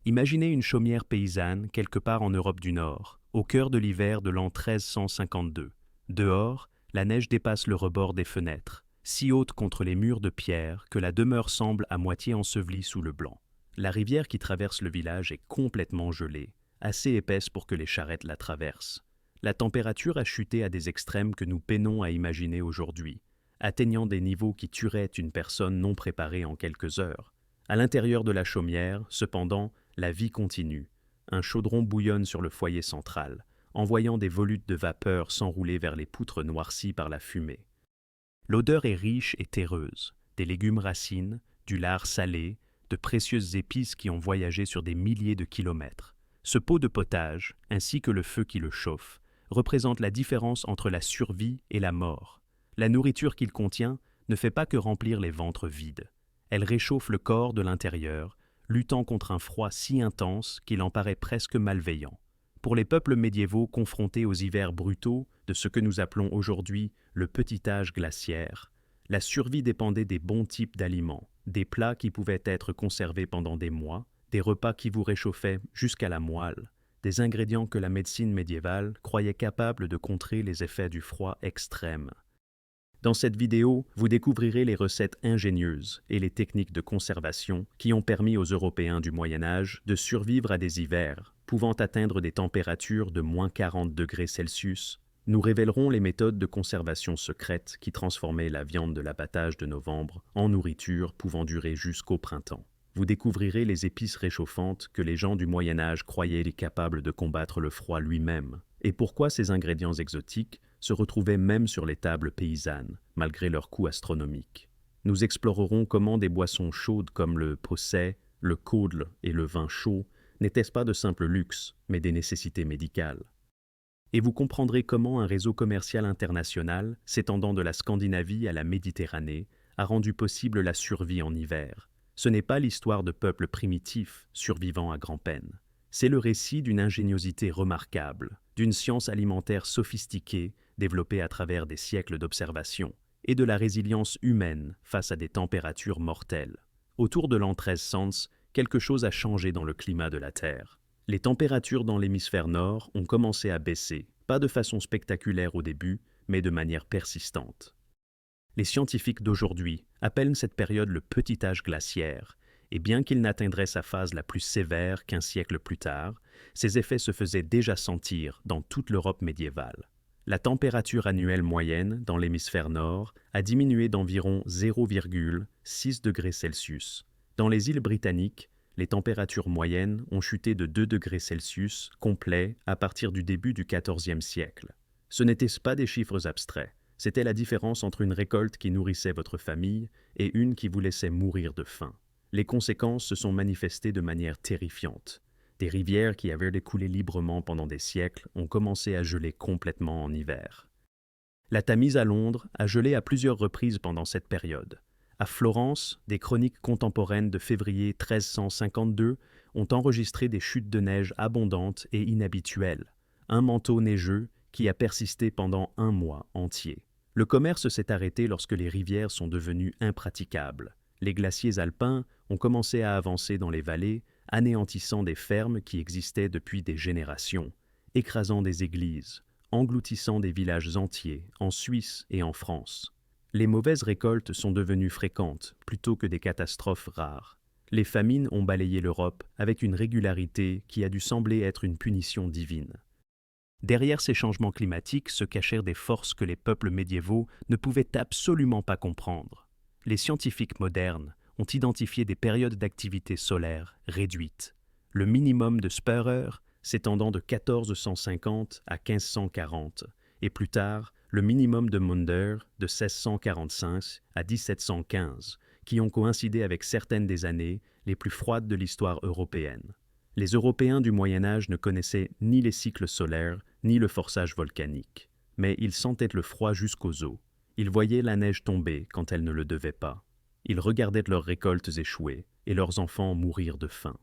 Imaginez une chaumière paysanne quelque part en Europe du Nord, au cœur de l'hiver de l'an 1352. Dehors, la neige dépasse le rebord des fenêtres, si haute contre les murs de pierre que la demeure semble à moitié ensevelie sous le blanc. La rivière qui traverse le village est complètement gelée, assez épaisse pour que les charrettes la traversent. La température a chuté à des extrêmes que nous peinons à imaginer aujourd'hui, atteignant des niveaux qui tueraient une personne non préparée en quelques heures. À l'intérieur de la chaumière, cependant, la vie continue. Un chaudron bouillonne sur le foyer central, envoyant des volutes de vapeur s'enrouler vers les poutres noircies par la fumée. L'odeur est riche et terreuse, des légumes racines, du lard salé, de précieuses épices qui ont voyagé sur des milliers de kilomètres. Ce pot de potage, ainsi que le feu qui le chauffe, représente la différence entre la survie et la mort. La nourriture qu'il contient ne fait pas que remplir les ventres vides. Elle réchauffe le corps de l'intérieur, luttant contre un froid si intense qu'il en paraît presque malveillant. Pour les peuples médiévaux confrontés aux hivers brutaux de ce que nous appelons aujourd'hui le petit âge glaciaire, la survie dépendait des bons types d'aliments, des plats qui pouvaient être conservés pendant des mois, des repas qui vous réchauffaient jusqu'à la moelle, des ingrédients que la médecine médiévale croyait capables de contrer les effets du froid extrême. Dans cette vidéo, vous découvrirez les recettes ingénieuses et les techniques de conservation qui ont permis aux Européens du Moyen Âge de survivre à des hivers pouvant atteindre des températures de moins 40 degrés Celsius. Nous révélerons les méthodes de conservation secrètes qui transformaient la viande de l'abattage de novembre en nourriture pouvant durer jusqu'au printemps. Vous découvrirez les épices réchauffantes que les gens du Moyen Âge croyaient capables de combattre le froid lui-même, et pourquoi ces ingrédients exotiques se retrouvaient même sur les tables paysannes, malgré leur coût astronomique. Nous explorerons comment des boissons chaudes comme le posset, le caudle et le vin chaud n'étaient pas de simples luxes, mais des nécessités médicales. Et vous comprendrez comment un réseau commercial international, s'étendant de la Scandinavie à la Méditerranée, a rendu possible la survie en hiver. Ce n'est pas l'histoire de peuples primitifs survivant à grand-peine. C'est le récit d'une ingéniosité remarquable, d'une science alimentaire sophistiquée développée à travers des siècles d'observation, et de la résilience humaine face à des températures mortelles. Autour de l'an 1300, quelque chose a changé dans le climat de la Terre. Les températures dans l'hémisphère nord ont commencé à baisser, pas de façon spectaculaire au début, mais de manière persistante. Les scientifiques d'aujourd'hui appellent cette période le petit âge glaciaire, et bien qu'il n'atteindrait sa phase la plus sévère qu'un siècle plus tard, ses effets se faisaient déjà sentir dans toute l'Europe médiévale. La température annuelle moyenne dans l'hémisphère nord a diminué d'environ 0,6 degrés Celsius. Dans les îles britanniques, les températures moyennes ont chuté de 2 degrés Celsius complets à partir du début du XIVe siècle. Ce n'étaient pas des chiffres abstraits, c'était la différence entre une récolte qui nourrissait votre famille et une qui vous laissait mourir de faim. Les conséquences se sont manifestées de manière terrifiante. Des rivières qui avaient coulé librement pendant des siècles ont commencé à geler complètement en hiver. La Tamise à Londres a gelé à plusieurs reprises pendant cette période. À Florence, des chroniques contemporaines de février 1352 ont enregistré des chutes de neige abondantes et inhabituelles, un manteau neigeux qui a persisté pendant un mois entier. Le commerce s'est arrêté lorsque les rivières sont devenues impraticables. Les glaciers alpins ont commencé à avancer dans les vallées, anéantissant des fermes qui existaient depuis des générations, écrasant des églises, engloutissant des villages entiers en Suisse et en France. Les mauvaises récoltes sont devenues fréquentes plutôt que des catastrophes rares. Les famines ont balayé l'Europe avec une régularité qui a dû sembler être une punition divine. Derrière ces changements climatiques se cachèrent des forces que les peuples médiévaux ne pouvaient absolument pas comprendre. Les scientifiques modernes ont identifié des périodes d'activité solaire réduites. Le minimum de Spörer s'étendant de 1450 à 1540, et plus tard, le minimum de Maunder de 1645 à 1715, qui ont coïncidé avec certaines des années les plus froides de l'histoire européenne. Les Européens du Moyen Âge ne connaissaient ni les cycles solaires, ni le forçage volcanique. Mais ils sentaient le froid jusqu'aux os. Ils voyaient la neige tomber quand elle ne le devait pas. Ils regardaient leurs récoltes échouer et leurs enfants mourir de faim.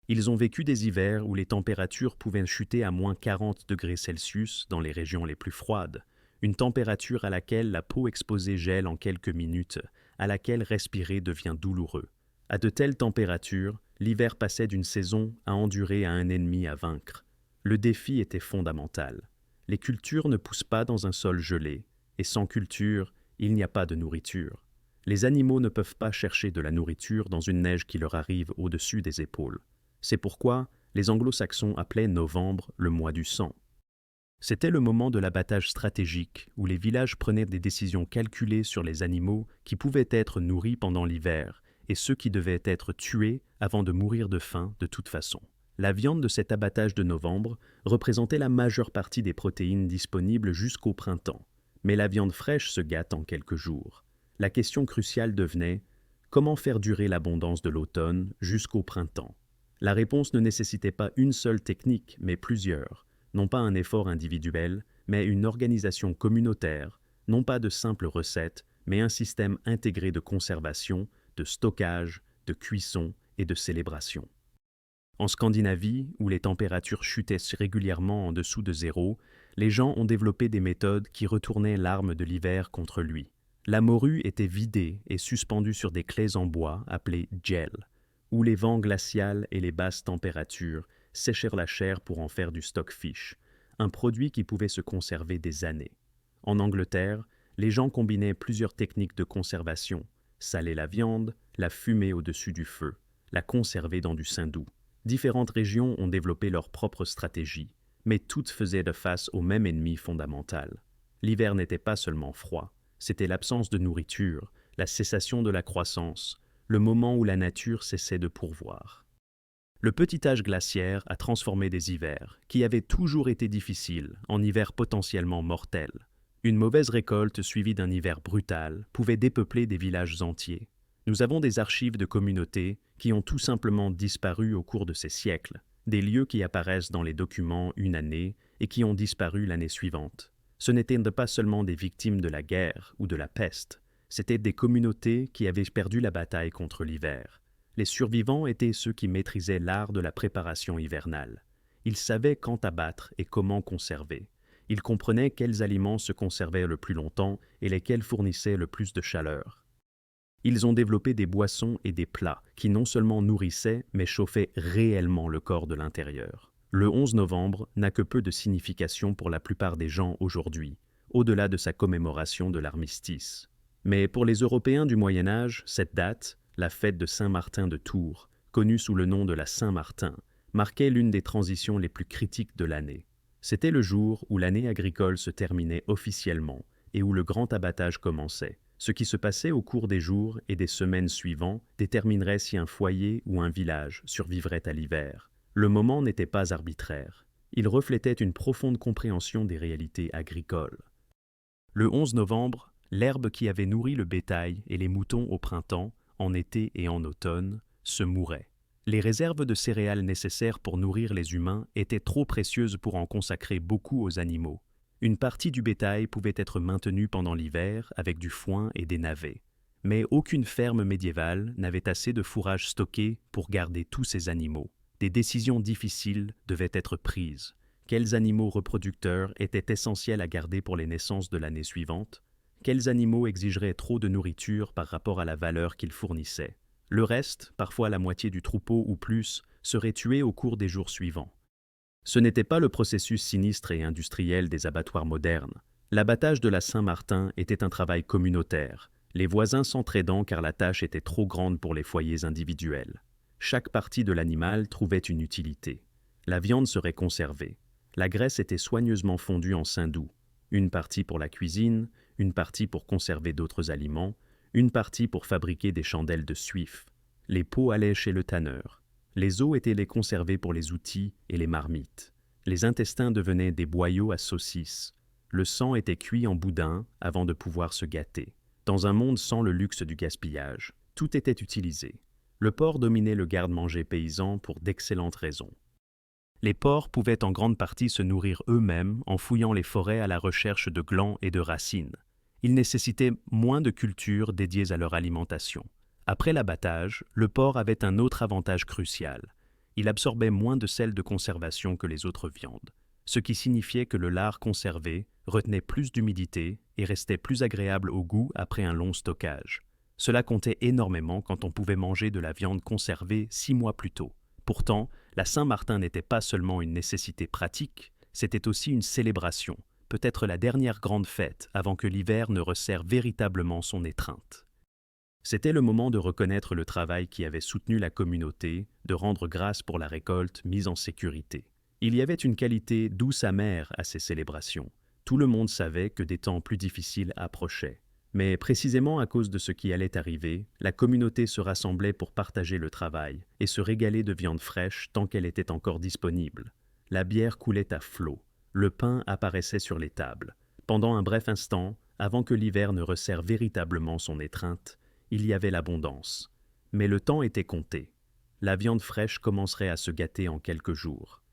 Ils ont vécu des hivers où les températures pouvaient chuter à moins 40 degrés Celsius dans les régions les plus froides, une température à laquelle la peau exposée gèle en quelques minutes, à laquelle respirer devient douloureux. À de telles températures, L'hiver passait d'une saison à endurer à un ennemi à vaincre. Le défi était fondamental. Les cultures ne poussent pas dans un sol gelé, et sans culture, il n'y a pas de nourriture. Les animaux ne peuvent pas chercher de la nourriture dans une neige qui leur arrive au-dessus des épaules. C'est pourquoi les Anglo-Saxons appelaient novembre le mois du sang. C'était le moment de l'abattage stratégique où les villages prenaient des décisions calculées sur les animaux qui pouvaient être nourris pendant l'hiver et ceux qui devaient être tués avant de mourir de faim de toute façon. La viande de cet abattage de novembre représentait la majeure partie des protéines disponibles jusqu'au printemps. Mais la viande fraîche se gâte en quelques jours. La question cruciale devenait comment faire durer l'abondance de l'automne jusqu'au printemps. La réponse ne nécessitait pas une seule technique, mais plusieurs. Non pas un effort individuel, mais une organisation communautaire, non pas de simples recettes, mais un système intégré de conservation, de stockage, de cuisson et de célébration. En Scandinavie, où les températures chutaient régulièrement en dessous de zéro, les gens ont développé des méthodes qui retournaient l'arme de l'hiver contre lui. La morue était vidée et suspendue sur des claies en bois appelées gel, où les vents glacials et les basses températures séchèrent la chair pour en faire du stockfish, un produit qui pouvait se conserver des années. En Angleterre, les gens combinaient plusieurs techniques de conservation, saler la viande, la fumer au-dessus du feu, la conserver dans du saindoux. Différentes régions ont développé leurs propres stratégies, mais toutes faisaient face au même ennemi fondamental. L'hiver n'était pas seulement froid, c'était l'absence de nourriture, la cessation de la croissance, le moment où la nature cessait de pourvoir. Le petit âge glaciaire a transformé des hivers, qui avaient toujours été difficiles, en hivers potentiellement mortels. Une mauvaise récolte suivie d'un hiver brutal pouvait dépeupler des villages entiers. Nous avons des archives de communautés qui ont tout simplement disparu au cours de ces siècles, des lieux qui apparaissent dans les documents une année et qui ont disparu l'année suivante. Ce n'étaient pas seulement des victimes de la guerre ou de la peste, c'étaient des communautés qui avaient perdu la bataille contre l'hiver. Les survivants étaient ceux qui maîtrisaient l'art de la préparation hivernale. Ils savaient quand abattre et comment conserver. Ils comprenaient quels aliments se conservaient le plus longtemps et lesquels fournissaient le plus de chaleur. Ils ont développé des boissons et des plats qui non seulement nourrissaient, mais chauffaient réellement le corps de l'intérieur. Le 11 novembre n'a que peu de signification pour la plupart des gens aujourd'hui, au-delà de sa commémoration de l'armistice. Mais pour les Européens du Moyen Âge, cette date, la fête de Saint-Martin de Tours, connue sous le nom de la Saint-Martin, marquait l'une des transitions les plus critiques de l'année. C'était le jour où l'année agricole se terminait officiellement et où le grand abattage commençait. Ce qui se passait au cours des jours et des semaines suivants déterminerait si un foyer ou un village survivrait à l'hiver. Le moment n'était pas arbitraire. Il reflétait une profonde compréhension des réalités agricoles. Le 11 novembre, l'herbe qui avait nourri le bétail et les moutons au printemps, en été et en automne, se mourait. Les réserves de céréales nécessaires pour nourrir les humains étaient trop précieuses pour en consacrer beaucoup aux animaux. Une partie du bétail pouvait être maintenue pendant l'hiver avec du foin et des navets. Mais aucune ferme médiévale n'avait assez de fourrage stocké pour garder tous ces animaux. Des décisions difficiles devaient être prises. Quels animaux reproducteurs étaient essentiels à garder pour les naissances de l'année suivante? Quels animaux exigeraient trop de nourriture par rapport à la valeur qu'ils fournissaient? Le reste, parfois la moitié du troupeau ou plus, serait tué au cours des jours suivants. Ce n'était pas le processus sinistre et industriel des abattoirs modernes. L'abattage de la Saint-Martin était un travail communautaire, les voisins s'entraidant car la tâche était trop grande pour les foyers individuels. Chaque partie de l'animal trouvait une utilité. La viande serait conservée. La graisse était soigneusement fondue en saindoux. Une partie pour la cuisine, une partie pour conserver d'autres aliments, une partie pour fabriquer des chandelles de suif. Les pots allaient chez le tanneur. Les os étaient les conservés pour les outils et les marmites. Les intestins devenaient des boyaux à saucisses. Le sang était cuit en boudin avant de pouvoir se gâter. Dans un monde sans le luxe du gaspillage, tout était utilisé. Le porc dominait le garde-manger paysan pour d'excellentes raisons. Les porcs pouvaient en grande partie se nourrir eux-mêmes en fouillant les forêts à la recherche de glands et de racines. Ils nécessitaient moins de cultures dédiées à leur alimentation. Après l'abattage, le porc avait un autre avantage crucial. Il absorbait moins de sel de conservation que les autres viandes, ce qui signifiait que le lard conservé retenait plus d'humidité et restait plus agréable au goût après un long stockage. Cela comptait énormément quand on pouvait manger de la viande conservée 6 mois plus tôt. Pourtant, la Saint-Martin n'était pas seulement une nécessité pratique, c'était aussi une célébration, peut-être la dernière grande fête avant que l'hiver ne resserre véritablement son étreinte. C'était le moment de reconnaître le travail qui avait soutenu la communauté, de rendre grâce pour la récolte mise en sécurité. Il y avait une qualité douce amère à ces célébrations. Tout le monde savait que des temps plus difficiles approchaient. Mais précisément à cause de ce qui allait arriver, la communauté se rassemblait pour partager le travail et se régaler de viande fraîche tant qu'elle était encore disponible. La bière coulait à flots, le pain apparaissait sur les tables. Pendant un bref instant, avant que l'hiver ne resserre véritablement son étreinte, il y avait l'abondance. Mais le temps était compté. La viande fraîche commencerait à se gâter en quelques jours.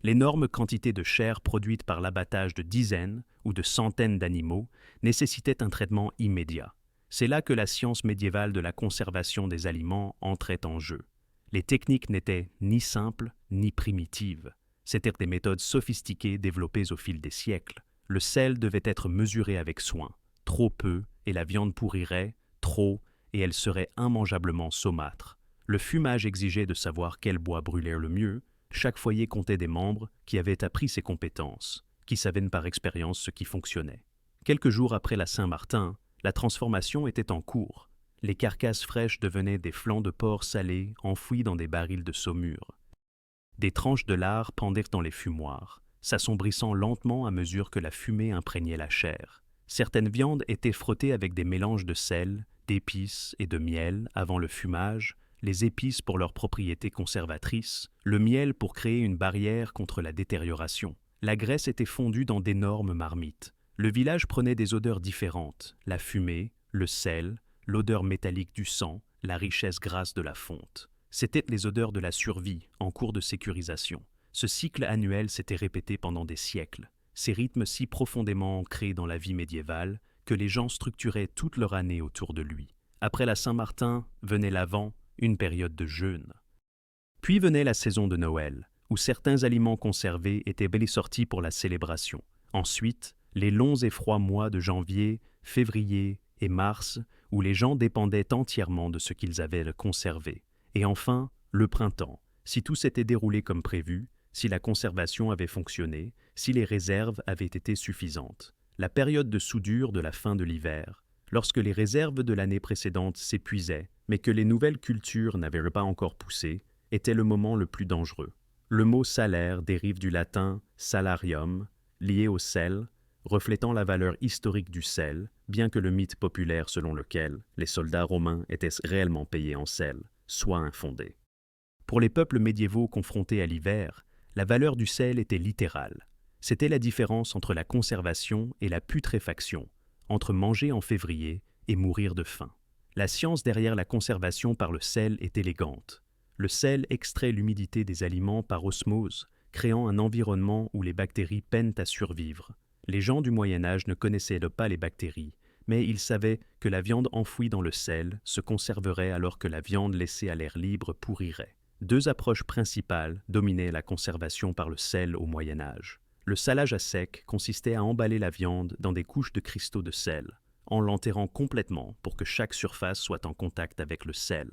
L'énorme quantité de chair produite par l'abattage de dizaines ou de centaines d'animaux nécessitait un traitement immédiat. C'est là que la science médiévale de la conservation des aliments entrait en jeu. Les techniques n'étaient ni simples ni primitives. C'étaient des méthodes sophistiquées développées au fil des siècles. Le sel devait être mesuré avec soin. Trop peu et la viande pourrirait, trop et elle serait immangeablement saumâtre. Le fumage exigeait de savoir quel bois brûlait le mieux. Chaque foyer comptait des membres qui avaient appris ses compétences, qui savaient par expérience ce qui fonctionnait. Quelques jours après la Saint-Martin, la transformation était en cours. Les carcasses fraîches devenaient des flancs de porc salés enfouis dans des barils de saumure. Des tranches de lard pendaient dans les fumoirs, s'assombrissant lentement à mesure que la fumée imprégnait la chair. Certaines viandes étaient frottées avec des mélanges de sel, d'épices et de miel avant le fumage, les épices pour leurs propriétés conservatrices, le miel pour créer une barrière contre la détérioration. La graisse était fondue dans d'énormes marmites. Le village prenait des odeurs différentes, la fumée, le sel, l'odeur métallique du sang, la richesse grasse de la fonte. C'étaient les odeurs de la survie, en cours de sécurisation. Ce cycle annuel s'était répété pendant des siècles. Ces rythmes si profondément ancrés dans la vie médiévale que les gens structuraient toute leur année autour de lui. Après la Saint-Martin, venait l'Avent, une période de jeûne. Puis venait la saison de Noël, où certains aliments conservés étaient sortis pour la célébration. Ensuite, les longs et froids mois de janvier, février et mars, où les gens dépendaient entièrement de ce qu'ils avaient conservé. Et enfin, le printemps, si tout s'était déroulé comme prévu, si la conservation avait fonctionné, si les réserves avaient été suffisantes. La période de soudure de la fin de l'hiver, lorsque les réserves de l'année précédente s'épuisaient, mais que les nouvelles cultures n'avaient pas encore poussé, était le moment le plus dangereux. Le mot salaire dérive du latin salarium, lié au sel, reflétant la valeur historique du sel, bien que le mythe populaire selon lequel les soldats romains étaient réellement payés en sel soit infondé. Pour les peuples médiévaux confrontés à l'hiver, la valeur du sel était littérale. C'était la différence entre la conservation et la putréfaction, entre manger en février et mourir de faim. La science derrière la conservation par le sel est élégante. Le sel extrait l'humidité des aliments par osmose, créant un environnement où les bactéries peinent à survivre. Les gens du Moyen Âge ne connaissaient pas les bactéries, mais ils savaient que la viande enfouie dans le sel se conserverait alors que la viande laissée à l'air libre pourrirait. Deux approches principales dominaient la conservation par le sel au Moyen Âge. Le salage à sec consistait à emballer la viande dans des couches de cristaux de sel, en l'enterrant complètement pour que chaque surface soit en contact avec le sel.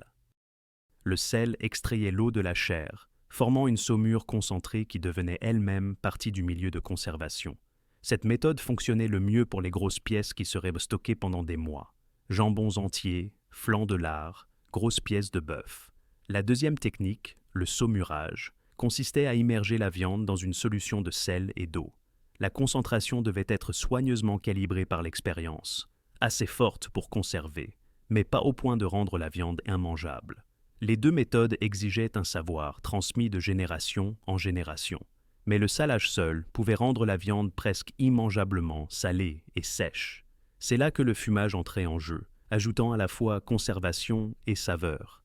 Le sel extrayait l'eau de la chair, formant une saumure concentrée qui devenait elle-même partie du milieu de conservation. Cette méthode fonctionnait le mieux pour les grosses pièces qui seraient stockées pendant des mois. Jambons entiers, flancs de lard, grosses pièces de bœuf. La deuxième technique, le saumurage, consistait à immerger la viande dans une solution de sel et d'eau. La concentration devait être soigneusement calibrée par l'expérience, assez forte pour conserver, mais pas au point de rendre la viande immangeable. Les deux méthodes exigeaient un savoir transmis de génération en génération. Mais le salage seul pouvait rendre la viande presque immangeablement salée et sèche. C'est là que le fumage entrait en jeu, ajoutant à la fois conservation et saveur.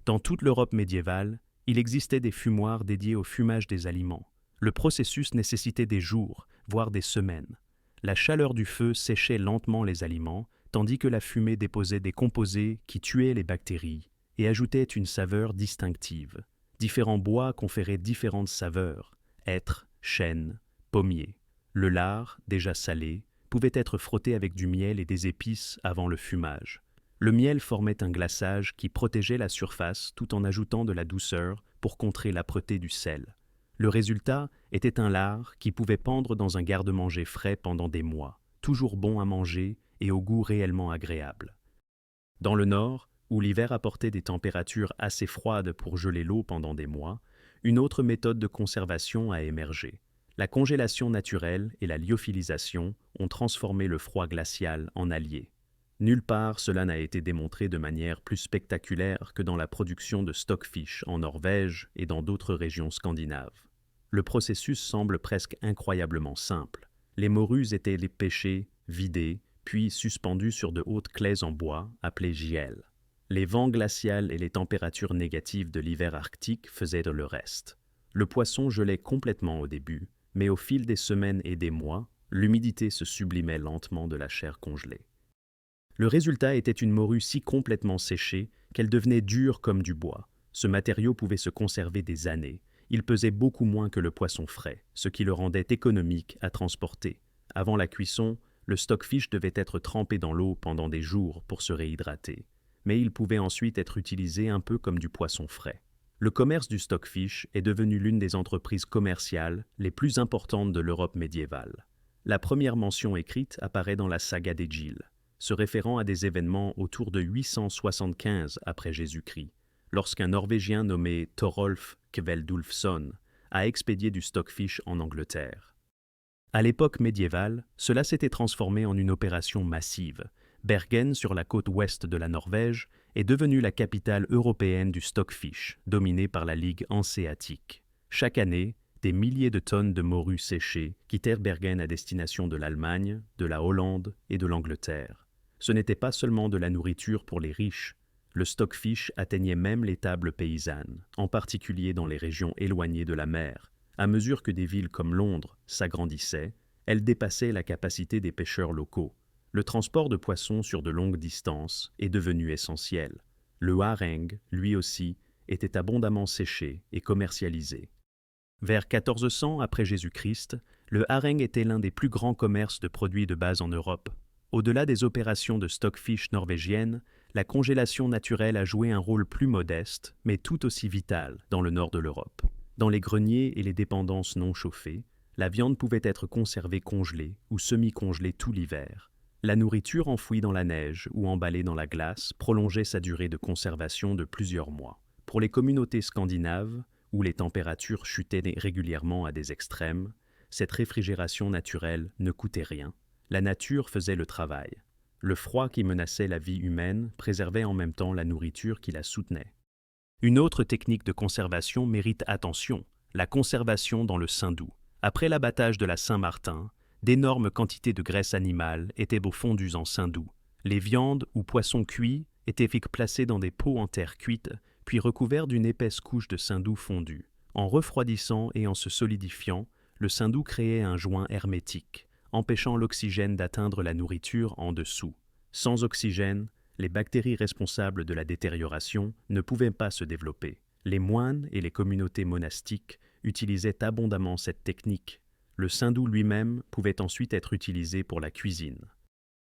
Dans toute l'Europe médiévale, il existait des fumoirs dédiés au fumage des aliments. Le processus nécessitait des jours, voire des semaines. La chaleur du feu séchait lentement les aliments, tandis que la fumée déposait des composés qui tuaient les bactéries et ajoutaient une saveur distinctive. Différents bois conféraient différentes saveurs, hêtre, chêne, pommier. Le lard, déjà salé, pouvait être frotté avec du miel et des épices avant le fumage. Le miel formait un glaçage qui protégeait la surface tout en ajoutant de la douceur pour contrer l'âpreté du sel. Le résultat était un lard qui pouvait pendre dans un garde-manger frais pendant des mois, toujours bon à manger et au goût réellement agréable. Dans le nord, où l'hiver apportait des températures assez froides pour geler l'eau pendant des mois, une autre méthode de conservation a émergé. La congélation naturelle et la lyophilisation ont transformé le froid glacial en allié. Nulle part cela n'a été démontré de manière plus spectaculaire que dans la production de stockfish en Norvège et dans d'autres régions scandinaves. Le processus semble presque incroyablement simple. Les morues étaient pêchées, vidées, puis suspendues sur de hautes claies en bois, appelées giel. Les vents glacials et les températures négatives de l'hiver arctique faisaient le reste. Le poisson gelait complètement au début, mais au fil des semaines et des mois, l'humidité se sublimait lentement de la chair congelée. Le résultat était une morue si complètement séchée qu'elle devenait dure comme du bois. Ce matériau pouvait se conserver des années. Il pesait beaucoup moins que le poisson frais, ce qui le rendait économique à transporter. Avant la cuisson, le stockfish devait être trempé dans l'eau pendant des jours pour se réhydrater. Mais il pouvait ensuite être utilisé un peu comme du poisson frais. Le commerce du stockfish est devenu l'une des entreprises commerciales les plus importantes de l'Europe médiévale. La première mention écrite apparaît dans la saga d'Egil, se référant à des événements autour de 875 après Jésus-Christ, lorsqu'un Norvégien nommé Thorolf Kveldulfsson a expédié du stockfish en Angleterre. À l'époque médiévale, cela s'était transformé en une opération massive. Bergen, sur la côte ouest de la Norvège, est devenue la capitale européenne du stockfish, dominée par la Ligue hanséatique. Chaque année, des milliers de tonnes de morues séchées quittèrent Bergen à destination de l'Allemagne, de la Hollande et de l'Angleterre. Ce n'était pas seulement de la nourriture pour les riches. Le stockfish atteignait même les tables paysannes, en particulier dans les régions éloignées de la mer. À mesure que des villes comme Londres s'agrandissaient, elles dépassaient la capacité des pêcheurs locaux. Le transport de poissons sur de longues distances est devenu essentiel. Le harengue, lui aussi, était abondamment séché et commercialisé. Vers 1400 après Jésus-Christ, le harengue était l'un des plus grands commerces de produits de base en Europe. Au-delà des opérations de stockfish norvégiennes, la congélation naturelle a joué un rôle plus modeste, mais tout aussi vital dans le nord de l'Europe. Dans les greniers et les dépendances non chauffées, la viande pouvait être conservée congelée ou semi-congelée tout l'hiver. La nourriture enfouie dans la neige ou emballée dans la glace prolongeait sa durée de conservation de plusieurs mois. Pour les communautés scandinaves, où les températures chutaient régulièrement à des extrêmes, cette réfrigération naturelle ne coûtait rien. La nature faisait le travail. Le froid qui menaçait la vie humaine préservait en même temps la nourriture qui la soutenait. Une autre technique de conservation mérite attention, la conservation dans le saindoux. Après l'abattage de la Saint-Martin, d'énormes quantités de graisse animale étaient fondues en saindoux. Les viandes ou poissons cuits étaient placés dans des pots en terre cuite, puis recouverts d'une épaisse couche de saindoux fondu. En refroidissant et en se solidifiant, le saindoux créait un joint hermétique, empêchant l'oxygène d'atteindre la nourriture en dessous. Sans oxygène, les bactéries responsables de la détérioration ne pouvaient pas se développer. Les moines et les communautés monastiques utilisaient abondamment cette technique. Le saindoux lui-même pouvait ensuite être utilisé pour la cuisine.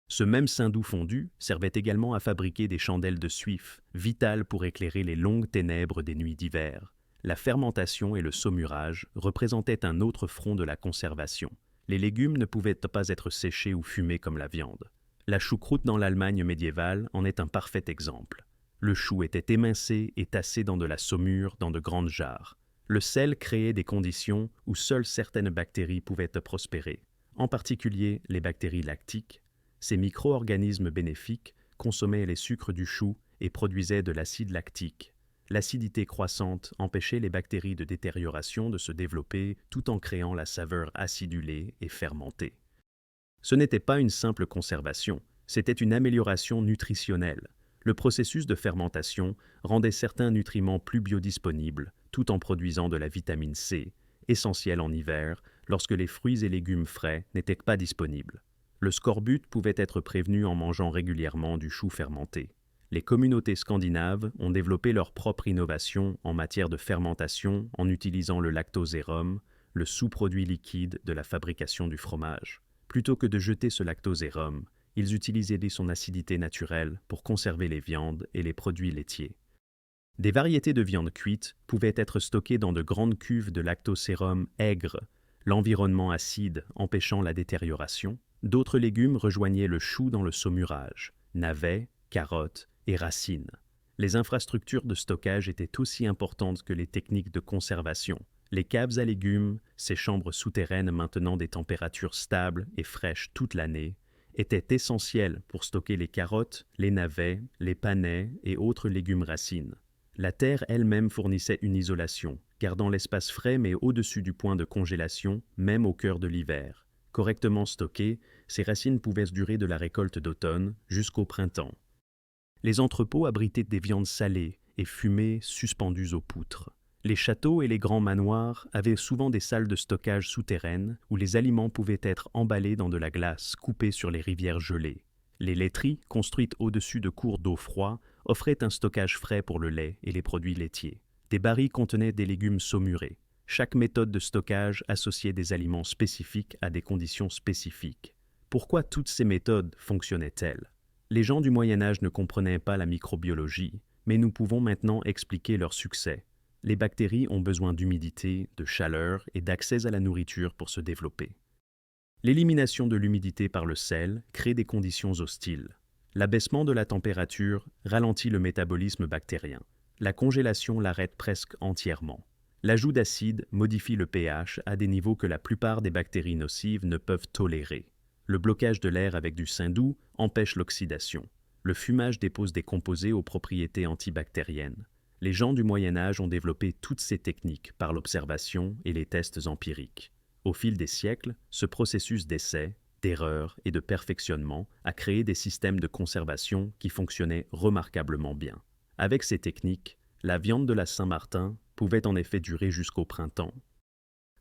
Ce même saindoux fondu servait également à fabriquer des chandelles de suif, vitales pour éclairer les longues ténèbres des nuits d'hiver. La fermentation et le saumurage représentaient un autre front de la conservation. Les légumes ne pouvaient pas être séchés ou fumés comme la viande. La choucroute dans l'Allemagne médiévale en est un parfait exemple. Le chou était émincé et tassé dans de la saumure dans de grandes jarres. Le sel créait des conditions où seules certaines bactéries pouvaient prospérer, en particulier les bactéries lactiques. Ces micro-organismes bénéfiques consommaient les sucres du chou et produisaient de l'acide lactique. L'acidité croissante empêchait les bactéries de détérioration de se développer tout en créant la saveur acidulée et fermentée. Ce n'était pas une simple conservation, c'était une amélioration nutritionnelle. Le processus de fermentation rendait certains nutriments plus biodisponibles, tout en produisant de la vitamine C, essentielle en hiver, lorsque les fruits et légumes frais n'étaient pas disponibles. Le scorbut pouvait être prévenu en mangeant régulièrement du chou fermenté. Les communautés scandinaves ont développé leur propre innovation en matière de fermentation en utilisant le lactosérum, le sous-produit liquide de la fabrication du fromage. Plutôt que de jeter ce lactosérum, ils utilisaient son acidité naturelle pour conserver les viandes et les produits laitiers. Des variétés de viande cuite pouvaient être stockées dans de grandes cuves de lactosérum aigre, l'environnement acide empêchant la détérioration. D'autres légumes rejoignaient le chou dans le saumurage, navets, carottes et racines. Les infrastructures de stockage étaient aussi importantes que les techniques de conservation. Les caves à légumes, ces chambres souterraines maintenant des températures stables et fraîches toute l'année, étaient essentielles pour stocker les carottes, les navets, les panais et autres légumes racines. La terre elle-même fournissait une isolation, gardant l'espace frais mais au-dessus du point de congélation, même au cœur de l'hiver. Correctement stockées, ces racines pouvaient durer de la récolte d'automne jusqu'au printemps. Les entrepôts abritaient des viandes salées et fumées suspendues aux poutres. Les châteaux et les grands manoirs avaient souvent des salles de stockage souterraines où les aliments pouvaient être emballés dans de la glace coupée sur les rivières gelées. Les laiteries, construites au-dessus de cours d'eau froid, offraient un stockage frais pour le lait et les produits laitiers. Des barils contenaient des légumes saumurés. Chaque méthode de stockage associait des aliments spécifiques à des conditions spécifiques. Pourquoi toutes ces méthodes fonctionnaient-elles? Les gens du Moyen Âge ne comprenaient pas la microbiologie, mais nous pouvons maintenant expliquer leur succès. Les bactéries ont besoin d'humidité, de chaleur et d'accès à la nourriture pour se développer. L'élimination de l'humidité par le sel crée des conditions hostiles. L'abaissement de la température ralentit le métabolisme bactérien. La congélation l'arrête presque entièrement. L'ajout d'acide modifie le pH à des niveaux que la plupart des bactéries nocives ne peuvent tolérer. Le blocage de l'air avec du saindoux empêche l'oxydation. Le fumage dépose des composés aux propriétés antibactériennes. Les gens du Moyen Âge ont développé toutes ces techniques par l'observation et les tests empiriques. Au fil des siècles, ce processus d'essai, d'erreur et de perfectionnement a créé des systèmes de conservation qui fonctionnaient remarquablement bien. Avec ces techniques, la viande de la Saint-Martin pouvait en effet durer jusqu'au printemps.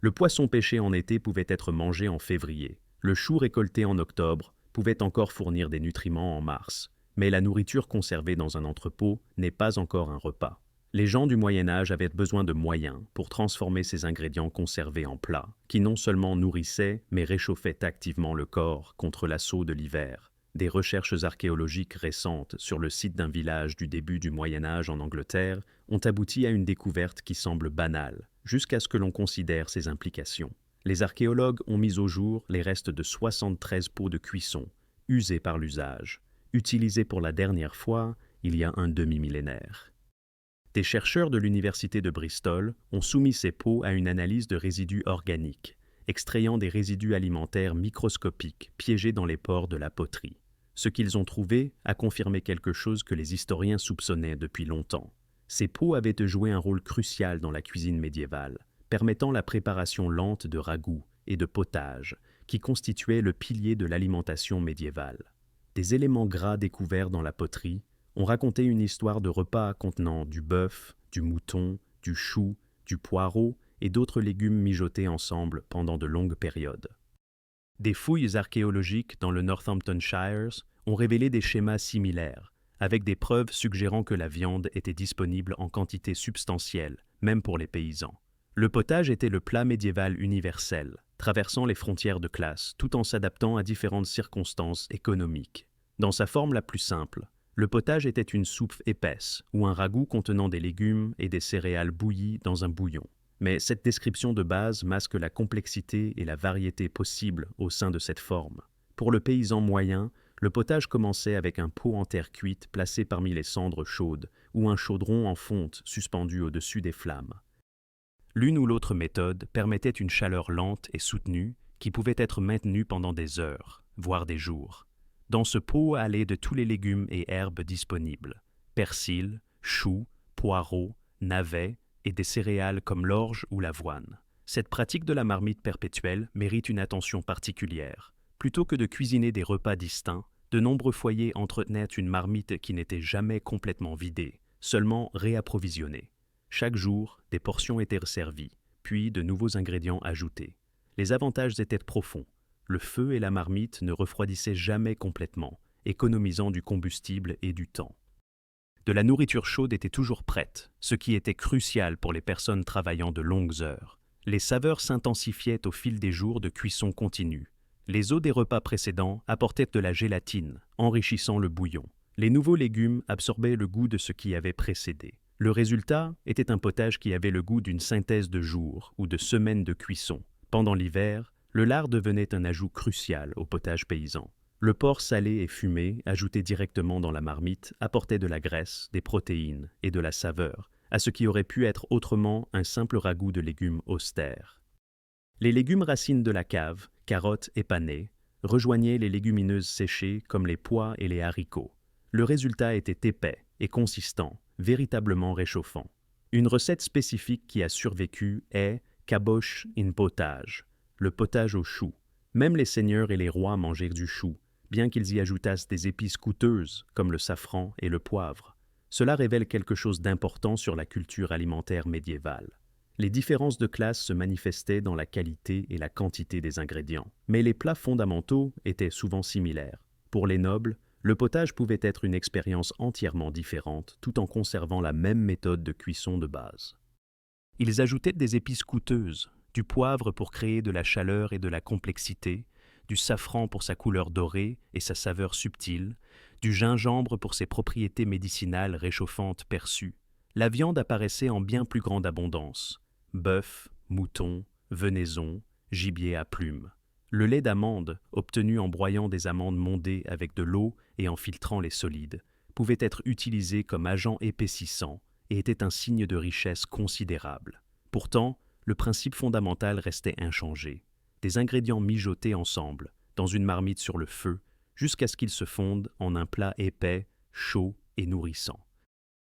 Le poisson pêché en été pouvait être mangé en février. Le chou récolté en octobre pouvait encore fournir des nutriments en mars. Mais la nourriture conservée dans un entrepôt n'est pas encore un repas. Les gens du Moyen Âge avaient besoin de moyens pour transformer ces ingrédients conservés en plats, qui non seulement nourrissaient, mais réchauffaient activement le corps contre l'assaut de l'hiver. Des recherches archéologiques récentes sur le site d'un village du début du Moyen Âge en Angleterre ont abouti à une découverte qui semble banale, jusqu'à ce que l'on considère ses implications. Les archéologues ont mis au jour les restes de 73 pots de cuisson, usés par l'usage, utilisés pour la dernière fois il y a un demi-millénaire. Des chercheurs de l'université de Bristol ont soumis ces pots à une analyse de résidus organiques, extrayant des résidus alimentaires microscopiques piégés dans les pores de la poterie. Ce qu'ils ont trouvé a confirmé quelque chose que les historiens soupçonnaient depuis longtemps. Ces pots avaient joué un rôle crucial dans la cuisine médiévale, permettant la préparation lente de ragoûts et de potages, qui constituaient le pilier de l'alimentation médiévale. Des éléments gras découverts dans la poterie ont raconté une histoire de repas contenant du bœuf, du mouton, du chou, du poireau et d'autres légumes mijotés ensemble pendant de longues périodes. Des fouilles archéologiques dans le Northamptonshire ont révélé des schémas similaires, avec des preuves suggérant que la viande était disponible en quantité substantielle, même pour les paysans. Le potage était le plat médiéval universel, traversant les frontières de classe, tout en s'adaptant à différentes circonstances économiques. Dans sa forme la plus simple, le potage était une soupe épaisse ou un ragoût contenant des légumes et des céréales bouillies dans un bouillon. Mais cette description de base masque la complexité et la variété possibles au sein de cette forme. Pour le paysan moyen, le potage commençait avec un pot en terre cuite placé parmi les cendres chaudes ou un chaudron en fonte suspendu au-dessus des flammes. L'une ou l'autre méthode permettait une chaleur lente et soutenue qui pouvait être maintenue pendant des heures, voire des jours. Dans ce pot allaient de tous les légumes et herbes disponibles, persil, choux, poireaux, navets et des céréales comme l'orge ou l'avoine. Cette pratique de la marmite perpétuelle mérite une attention particulière. Plutôt que de cuisiner des repas distincts, de nombreux foyers entretenaient une marmite qui n'était jamais complètement vidée, seulement réapprovisionnée. Chaque jour, des portions étaient servies, puis de nouveaux ingrédients ajoutés. Les avantages étaient profonds. Le feu et la marmite ne refroidissaient jamais complètement, économisant du combustible et du temps. De la nourriture chaude était toujours prête, ce qui était crucial pour les personnes travaillant de longues heures. Les saveurs s'intensifiaient au fil des jours de cuisson continue. Les eaux des repas précédents apportaient de la gélatine, enrichissant le bouillon. Les nouveaux légumes absorbaient le goût de ce qui avait précédé. Le résultat était un potage qui avait le goût d'une synthèse de jours ou de semaines de cuisson. Pendant l'hiver, le lard devenait un ajout crucial au potage paysan. Le porc salé et fumé, ajouté directement dans la marmite, apportait de la graisse, des protéines et de la saveur, à ce qui aurait pu être autrement un simple ragoût de légumes austères. Les légumes racines de la cave, carottes et panais, rejoignaient les légumineuses séchées comme les pois et les haricots. Le résultat était épais et consistant, véritablement réchauffant. Une recette spécifique qui a survécu est caboche in potage, le potage au chou. Même les seigneurs et les rois mangeaient du chou, bien qu'ils y ajoutassent des épices coûteuses comme le safran et le poivre. Cela révèle quelque chose d'important sur la culture alimentaire médiévale. Les différences de classe se manifestaient dans la qualité et la quantité des ingrédients, mais les plats fondamentaux étaient souvent similaires. Pour les nobles, le potage pouvait être une expérience entièrement différente tout en conservant la même méthode de cuisson de base. Ils ajoutaient des épices coûteuses, du poivre pour créer de la chaleur et de la complexité, du safran pour sa couleur dorée et sa saveur subtile, du gingembre pour ses propriétés médicinales réchauffantes perçues. La viande apparaissait en bien plus grande abondance. Bœuf, mouton, venaison, gibier à plumes. Le lait d'amande, obtenu en broyant des amandes mondées avec de l'eau et en filtrant les solides, pouvait être utilisé comme agent épaississant et était un signe de richesse considérable. Pourtant, le principe fondamental restait inchangé. Des ingrédients mijotés ensemble, dans une marmite sur le feu, jusqu'à ce qu'ils se fondent en un plat épais, chaud et nourrissant.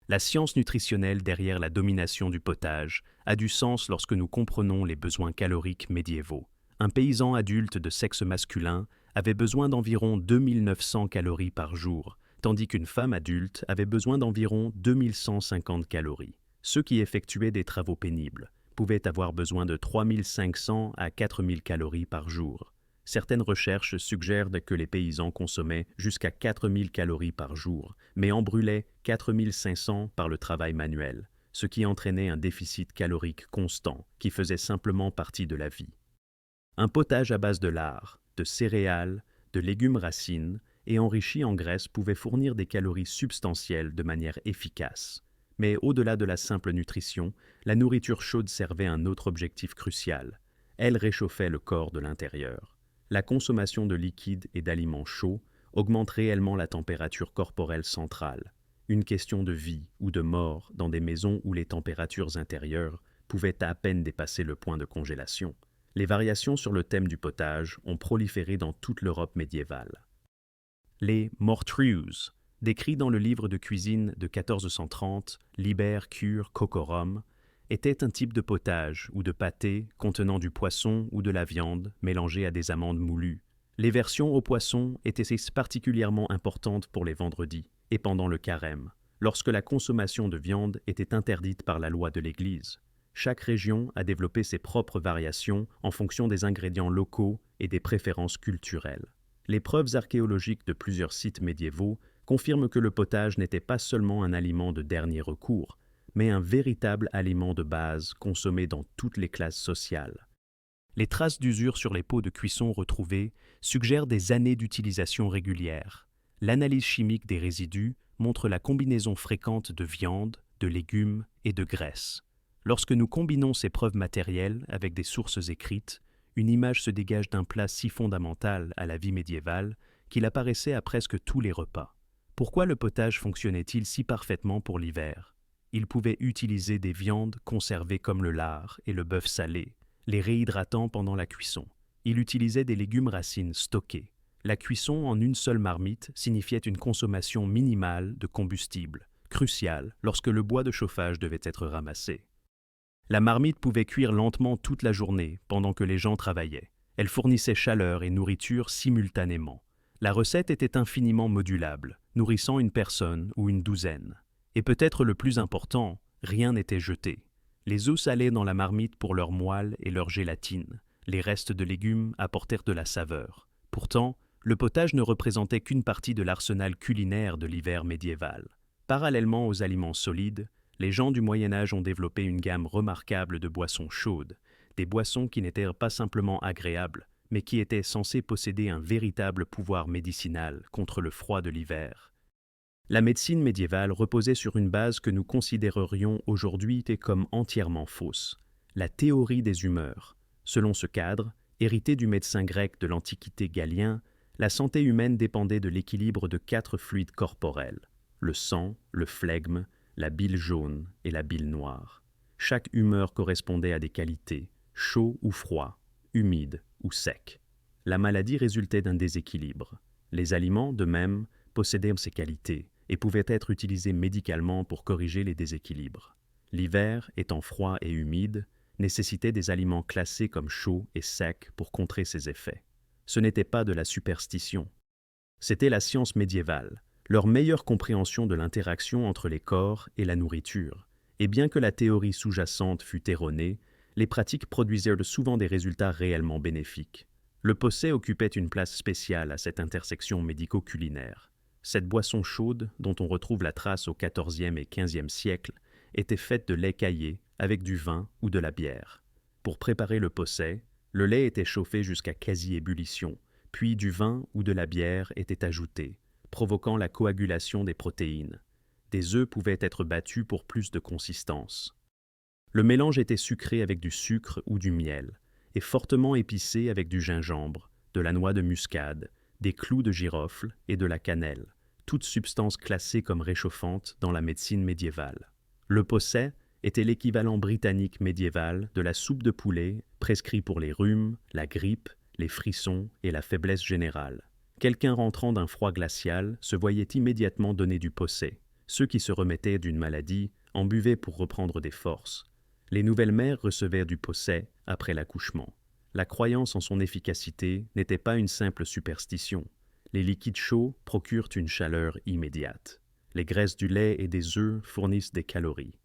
La science nutritionnelle derrière la domination du potage a du sens lorsque nous comprenons les besoins caloriques médiévaux. Un paysan adulte de sexe masculin avait besoin d'environ 2900 calories par jour, tandis qu'une femme adulte avait besoin d'environ 2150 calories. Ceux qui effectuaient des travaux pénibles pouvaient avoir besoin de 3500 à 4000 calories par jour. Certaines recherches suggèrent que les paysans consommaient jusqu'à 4000 calories par jour, mais en brûlaient 4500 par le travail manuel, ce qui entraînait un déficit calorique constant qui faisait simplement partie de la vie. Un potage à base de lard, de céréales, de légumes racines et enrichi en graisse pouvait fournir des calories substantielles de manière efficace. Mais au-delà de la simple nutrition, la nourriture chaude servait un autre objectif crucial. Elle réchauffait le corps de l'intérieur. La consommation de liquides et d'aliments chauds augmente réellement la température corporelle centrale, une question de vie ou de mort dans des maisons où les températures intérieures pouvaient à peine dépasser le point de congélation. Les variations sur le thème du potage ont proliféré dans toute l'Europe médiévale. Les mortrews, décrits dans le livre de cuisine de 1430, Liber cur cocorum, étaient un type de potage ou de pâté contenant du poisson ou de la viande mélangée à des amandes moulues. Les versions au poisson étaient particulièrement importantes pour les vendredis et pendant le carême, lorsque la consommation de viande était interdite par la loi de l'Église. Chaque région a développé ses propres variations en fonction des ingrédients locaux et des préférences culturelles. Les preuves archéologiques de plusieurs sites médiévaux confirment que le potage n'était pas seulement un aliment de dernier recours, mais un véritable aliment de base consommé dans toutes les classes sociales. Les traces d'usure sur les pots de cuisson retrouvées suggèrent des années d'utilisation régulière. L'analyse chimique des résidus montre la combinaison fréquente de viande, de légumes et de graisse. Lorsque nous combinons ces preuves matérielles avec des sources écrites, une image se dégage d'un plat si fondamental à la vie médiévale qu'il apparaissait à presque tous les repas. Pourquoi le potage fonctionnait-il si parfaitement pour l'hiver ? Il pouvait utiliser des viandes conservées comme le lard et le bœuf salé, les réhydratant pendant la cuisson. Il utilisait des légumes racines stockés. La cuisson en une seule marmite signifiait une consommation minimale de combustible, cruciale lorsque le bois de chauffage devait être ramassé. La marmite pouvait cuire lentement toute la journée pendant que les gens travaillaient. Elle fournissait chaleur et nourriture simultanément. La recette était infiniment modulable, nourrissant une personne ou une douzaine. Et peut-être le plus important, rien n'était jeté. Les œufs salaient dans la marmite pour leur moelle et leur gélatine. Les restes de légumes apportèrent de la saveur. Pourtant, le potage ne représentait qu'une partie de l'arsenal culinaire de l'hiver médiéval. Parallèlement aux aliments solides, les gens du Moyen Âge ont développé une gamme remarquable de boissons chaudes, des boissons qui n'étaient pas simplement agréables, mais qui était censé posséder un véritable pouvoir médicinal contre le froid de l'hiver. La médecine médiévale reposait sur une base que nous considérerions aujourd'hui comme entièrement fausse, la théorie des humeurs. Selon ce cadre, hérité du médecin grec de l'Antiquité Galien, la santé humaine dépendait de l'équilibre de 4 fluides corporels, le sang, le phlegme, la bile jaune et la bile noire. Chaque humeur correspondait à des qualités, chaud ou froid, humide ou sec. La maladie résultait d'un déséquilibre. Les aliments, de même, possédaient ces qualités et pouvaient être utilisés médicalement pour corriger les déséquilibres. L'hiver, étant froid et humide, nécessitait des aliments classés comme chauds et secs pour contrer ces effets. Ce n'était pas de la superstition. C'était la science médiévale, leur meilleure compréhension de l'interaction entre les corps et la nourriture. Et bien que la théorie sous-jacente fût erronée, les pratiques produisaient souvent des résultats réellement bénéfiques. Le posset occupait une place spéciale à cette intersection médico-culinaire. Cette boisson chaude, dont on retrouve la trace au XIVe et XVe siècle, était faite de lait caillé avec du vin ou de la bière. Pour préparer le posset, le lait était chauffé jusqu'à quasi-ébullition, puis du vin ou de la bière était ajouté, provoquant la coagulation des protéines. Des œufs pouvaient être battus pour plus de consistance. Le mélange était sucré avec du sucre ou du miel, et fortement épicé avec du gingembre, de la noix de muscade, des clous de girofle et de la cannelle, toutes substances classées comme réchauffantes dans la médecine médiévale. Le posset était l'équivalent britannique médiéval de la soupe de poulet prescrit pour les rhumes, la grippe, les frissons et la faiblesse générale. Quelqu'un rentrant d'un froid glacial se voyait immédiatement donner du posset. Ceux qui se remettaient d'une maladie en buvaient pour reprendre des forces. Les nouvelles mères recevaient du posset après l'accouchement. La croyance en son efficacité n'était pas une simple superstition. Les liquides chauds procurent une chaleur immédiate. Les graisses du lait et des œufs fournissent des calories.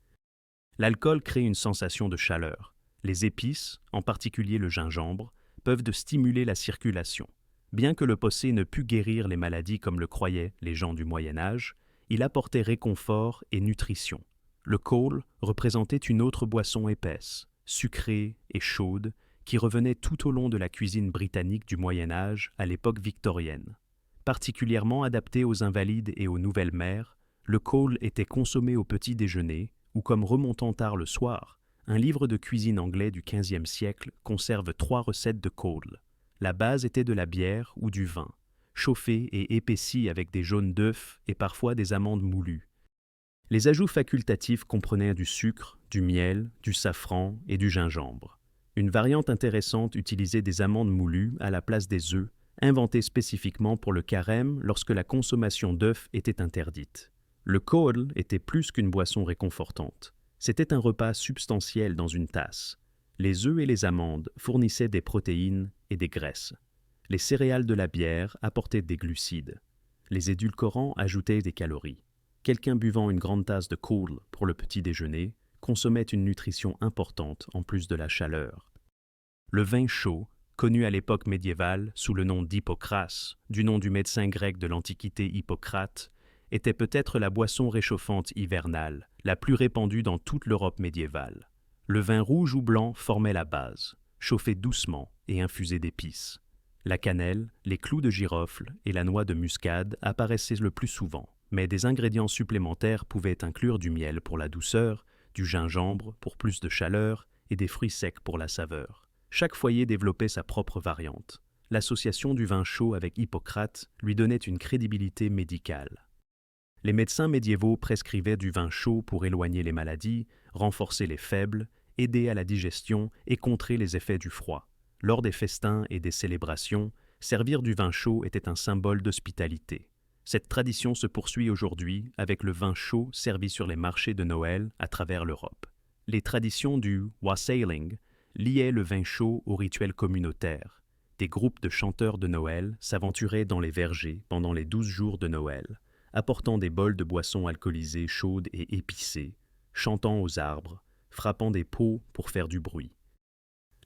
L'alcool crée une sensation de chaleur. Les épices, en particulier le gingembre, peuvent stimuler la circulation. Bien que le posset ne pût guérir les maladies comme le croyaient les gens du Moyen Âge, il apportait réconfort et nutrition. Le kohl représentait une autre boisson épaisse, sucrée et chaude, qui revenait tout au long de la cuisine britannique du Moyen Âge à l'époque victorienne. Particulièrement adapté aux invalides et aux nouvelles mères, le kohl était consommé au petit déjeuner ou comme remontant tard le soir. Un livre de cuisine anglais du XVe siècle conserve 3 recettes de kohl. La base était de la bière ou du vin, chauffé et épaissi avec des jaunes d'œufs et parfois des amandes moulues. Les ajouts facultatifs comprenaient du sucre, du miel, du safran et du gingembre. Une variante intéressante utilisait des amandes moulues à la place des œufs, inventées spécifiquement pour le carême lorsque la consommation d'œufs était interdite. Le kohl était plus qu'une boisson réconfortante. C'était un repas substantiel dans une tasse. Les œufs et les amandes fournissaient des protéines et des graisses. Les céréales de la bière apportaient des glucides. Les édulcorants ajoutaient des calories. Quelqu'un buvant une grande tasse de kohl pour le petit déjeuner consommait une nutrition importante en plus de la chaleur. Le vin chaud, connu à l'époque médiévale sous le nom d'hypocras, du nom du médecin grec de l'Antiquité Hippocrate, était peut-être la boisson réchauffante hivernale, la plus répandue dans toute l'Europe médiévale. Le vin rouge ou blanc formait la base, chauffé doucement et infusé d'épices. La cannelle, les clous de girofle et la noix de muscade apparaissaient le plus souvent, mais des ingrédients supplémentaires pouvaient inclure du miel pour la douceur, du gingembre pour plus de chaleur et des fruits secs pour la saveur. Chaque foyer développait sa propre variante. L'association du vin chaud avec Hippocrate lui donnait une crédibilité médicale. Les médecins médiévaux prescrivaient du vin chaud pour éloigner les maladies, renforcer les faibles, aider à la digestion et contrer les effets du froid. Lors des festins et des célébrations, servir du vin chaud était un symbole d'hospitalité. Cette tradition se poursuit aujourd'hui avec le vin chaud servi sur les marchés de Noël à travers l'Europe. Les traditions du wassailing liaient le vin chaud au rituel communautaire. Des groupes de chanteurs de Noël s'aventuraient dans les vergers pendant les 12 jours de Noël, apportant des bols de boissons alcoolisées chaudes et épicées, chantant aux arbres, frappant des pots pour faire du bruit.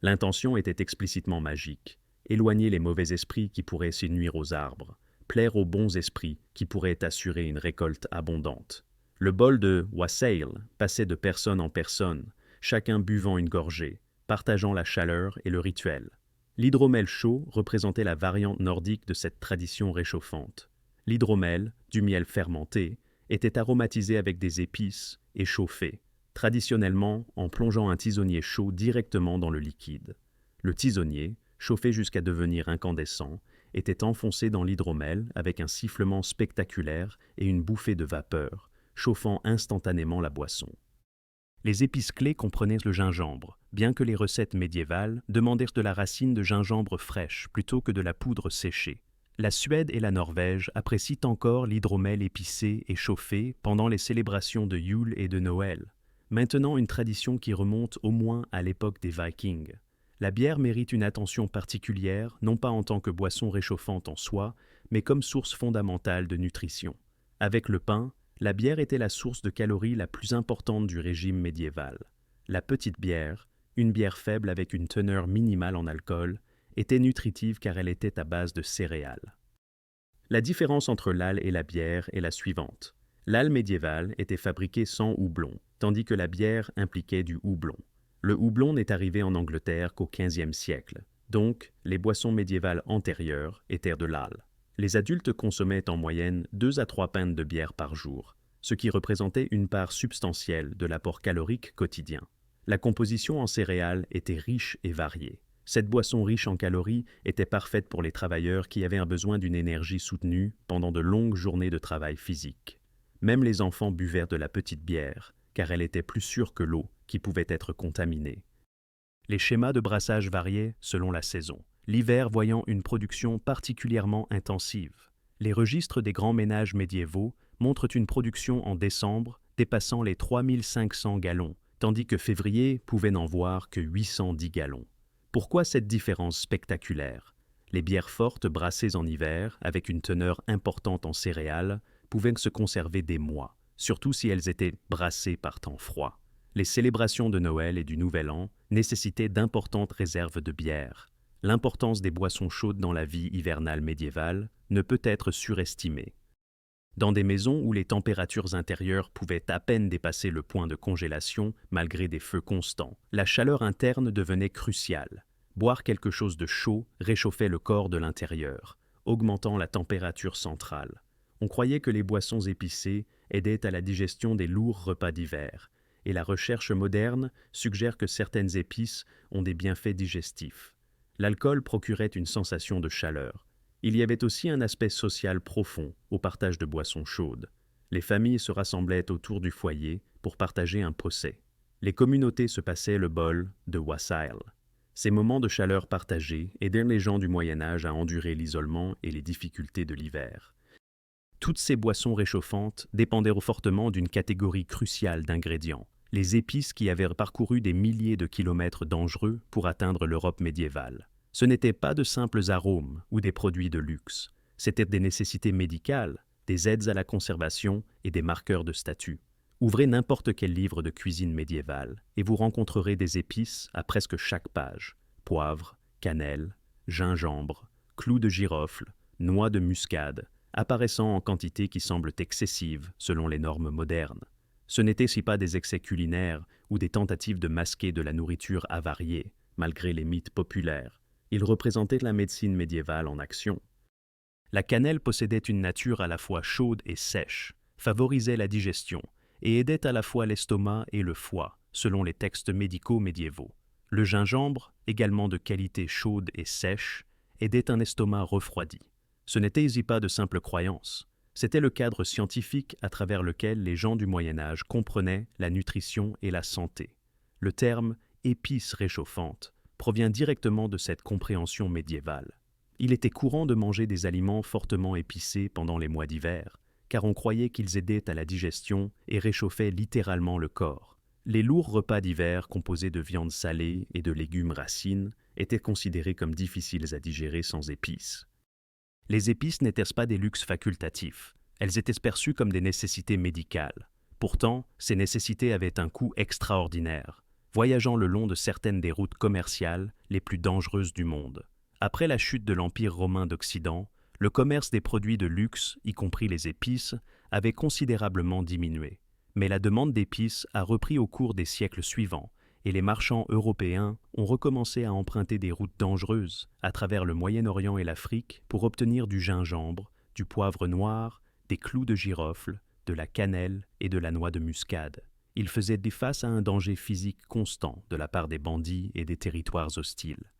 L'intention était explicitement magique, éloigner les mauvais esprits qui pourraient s'y nuire aux arbres, plaire aux bons esprits qui pourraient assurer une récolte abondante. Le bol de wassail passait de personne en personne, chacun buvant une gorgée, partageant la chaleur et le rituel. L'hydromel chaud représentait la variante nordique de cette tradition réchauffante. L'hydromel, du miel fermenté, était aromatisé avec des épices et chauffé, traditionnellement en plongeant un tisonnier chaud directement dans le liquide. Le tisonnier, chauffé jusqu'à devenir incandescent, était enfoncé dans l'hydromel avec un sifflement spectaculaire et une bouffée de vapeur, chauffant instantanément la boisson. Les épices clés comprenaient le gingembre, bien que les recettes médiévales demandèrent de la racine de gingembre fraîche plutôt que de la poudre séchée. La Suède et la Norvège apprécient encore l'hydromel épicé et chauffé pendant les célébrations de Yule et de Noël, maintenant une tradition qui remonte au moins à l'époque des Vikings. La bière mérite une attention particulière, non pas en tant que boisson réchauffante en soi, mais comme source fondamentale de nutrition. Avec le pain, la bière était la source de calories la plus importante du régime médiéval. La petite bière, une bière faible avec une teneur minimale en alcool, était nutritive car elle était à base de céréales. La différence entre l'ale et la bière est la suivante. L'ale médiévale était fabriquée sans houblon, tandis que la bière impliquait du houblon. Le houblon n'est arrivé en Angleterre qu'au XVe siècle, donc les boissons médiévales antérieures étaient de l'ale. Les adultes consommaient en moyenne 2 à 3 pintes de bière par jour, ce qui représentait une part substantielle de l'apport calorique quotidien. La composition en céréales était riche et variée. Cette boisson riche en calories était parfaite pour les travailleurs qui avaient un besoin d'une énergie soutenue pendant de longues journées de travail physique. Même les enfants buvèrent de la petite bière, car elle était plus sûre que l'eau, qui pouvait être contaminée. Les schémas de brassage variaient selon la saison, l'hiver voyant une production particulièrement intensive. Les registres des grands ménages médiévaux montrent une production en décembre dépassant les 3500 gallons, tandis que février pouvait n'en voir que 810 gallons. Pourquoi cette différence spectaculaire? Les bières fortes brassées en hiver, avec une teneur importante en céréales, pouvaient se conserver des mois, surtout si elles étaient brassées par temps froid. Les célébrations de Noël et du Nouvel An nécessitaient d'importantes réserves de bière. L'importance des boissons chaudes dans la vie hivernale médiévale ne peut être surestimée. Dans des maisons où les températures intérieures pouvaient à peine dépasser le point de congélation malgré des feux constants, la chaleur interne devenait cruciale. Boire quelque chose de chaud réchauffait le corps de l'intérieur, augmentant la température centrale. On croyait que les boissons épicées aidaient à la digestion des lourds repas d'hiver, et la recherche moderne suggère que certaines épices ont des bienfaits digestifs. L'alcool procurait une sensation de chaleur. Il y avait aussi un aspect social profond au partage de boissons chaudes. Les familles se rassemblaient autour du foyer pour partager un procès. Les communautés se passaient le bol de wassail. Ces moments de chaleur partagée aidèrent les gens du Moyen Âge à endurer l'isolement et les difficultés de l'hiver. Toutes ces boissons réchauffantes dépendaient fortement d'une catégorie cruciale d'ingrédients, les épices qui avaient parcouru des milliers de kilomètres dangereux pour atteindre l'Europe médiévale. Ce n'étaient pas de simples arômes ou des produits de luxe, c'étaient des nécessités médicales, des aides à la conservation et des marqueurs de statut. Ouvrez n'importe quel livre de cuisine médiévale et vous rencontrerez des épices à presque chaque page. Poivre, cannelle, gingembre, clous de girofle, noix de muscade, apparaissant en quantités qui semblent excessives selon les normes modernes. Ce n'étaient ici pas des excès culinaires ou des tentatives de masquer de la nourriture avariée, malgré les mythes populaires. Ils représentaient la médecine médiévale en action. La cannelle possédait une nature à la fois chaude et sèche, favorisait la digestion et aidait à la fois l'estomac et le foie, selon les textes médicaux médiévaux. Le gingembre, également de qualité chaude et sèche, aidait un estomac refroidi. Ce n'était ici pas de simples croyances. C'était le cadre scientifique à travers lequel les gens du Moyen Âge comprenaient la nutrition et la santé. Le terme « épices réchauffantes » provient directement de cette compréhension médiévale. Il était courant de manger des aliments fortement épicés pendant les mois d'hiver, car on croyait qu'ils aidaient à la digestion et réchauffaient littéralement le corps. Les lourds repas d'hiver composés de viande salée et de légumes racines étaient considérés comme difficiles à digérer sans épices. Les épices n'étaient pas des luxes facultatifs, elles étaient perçues comme des nécessités médicales. Pourtant, ces nécessités avaient un coût extraordinaire, voyageant le long de certaines des routes commerciales les plus dangereuses du monde. Après la chute de l'Empire romain d'Occident, le commerce des produits de luxe, y compris les épices, avait considérablement diminué. Mais la demande d'épices a repris au cours des siècles suivants, et les marchands européens ont recommencé à emprunter des routes dangereuses à travers le Moyen-Orient et l'Afrique pour obtenir du gingembre, du poivre noir, des clous de girofle, de la cannelle et de la noix de muscade. Ils faisaient face à un danger physique constant de la part des bandits et des territoires hostiles.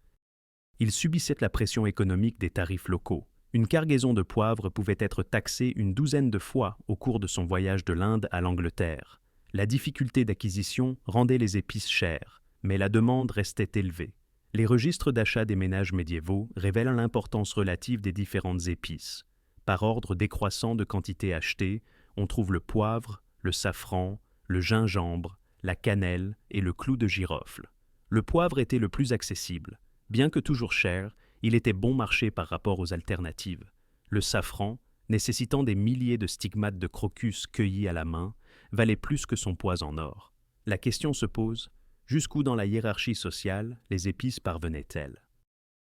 Ils subissaient la pression économique des tarifs locaux. Une cargaison de poivre pouvait être taxée une douzaine de fois au cours de son voyage de l'Inde à l'Angleterre. La difficulté d'acquisition rendait les épices chères, mais la demande restait élevée. Les registres d'achat des ménages médiévaux révèlent l'importance relative des différentes épices. Par ordre décroissant de quantité achetée, on trouve le poivre, le safran, le gingembre, la cannelle et le clou de girofle. Le poivre était le plus accessible. Bien que toujours cher, il était bon marché par rapport aux alternatives. Le safran, nécessitant des milliers de stigmates de crocus cueillis à la main, valait plus que son poids en or. La question se pose, jusqu'où dans la hiérarchie sociale les épices parvenaient-elles?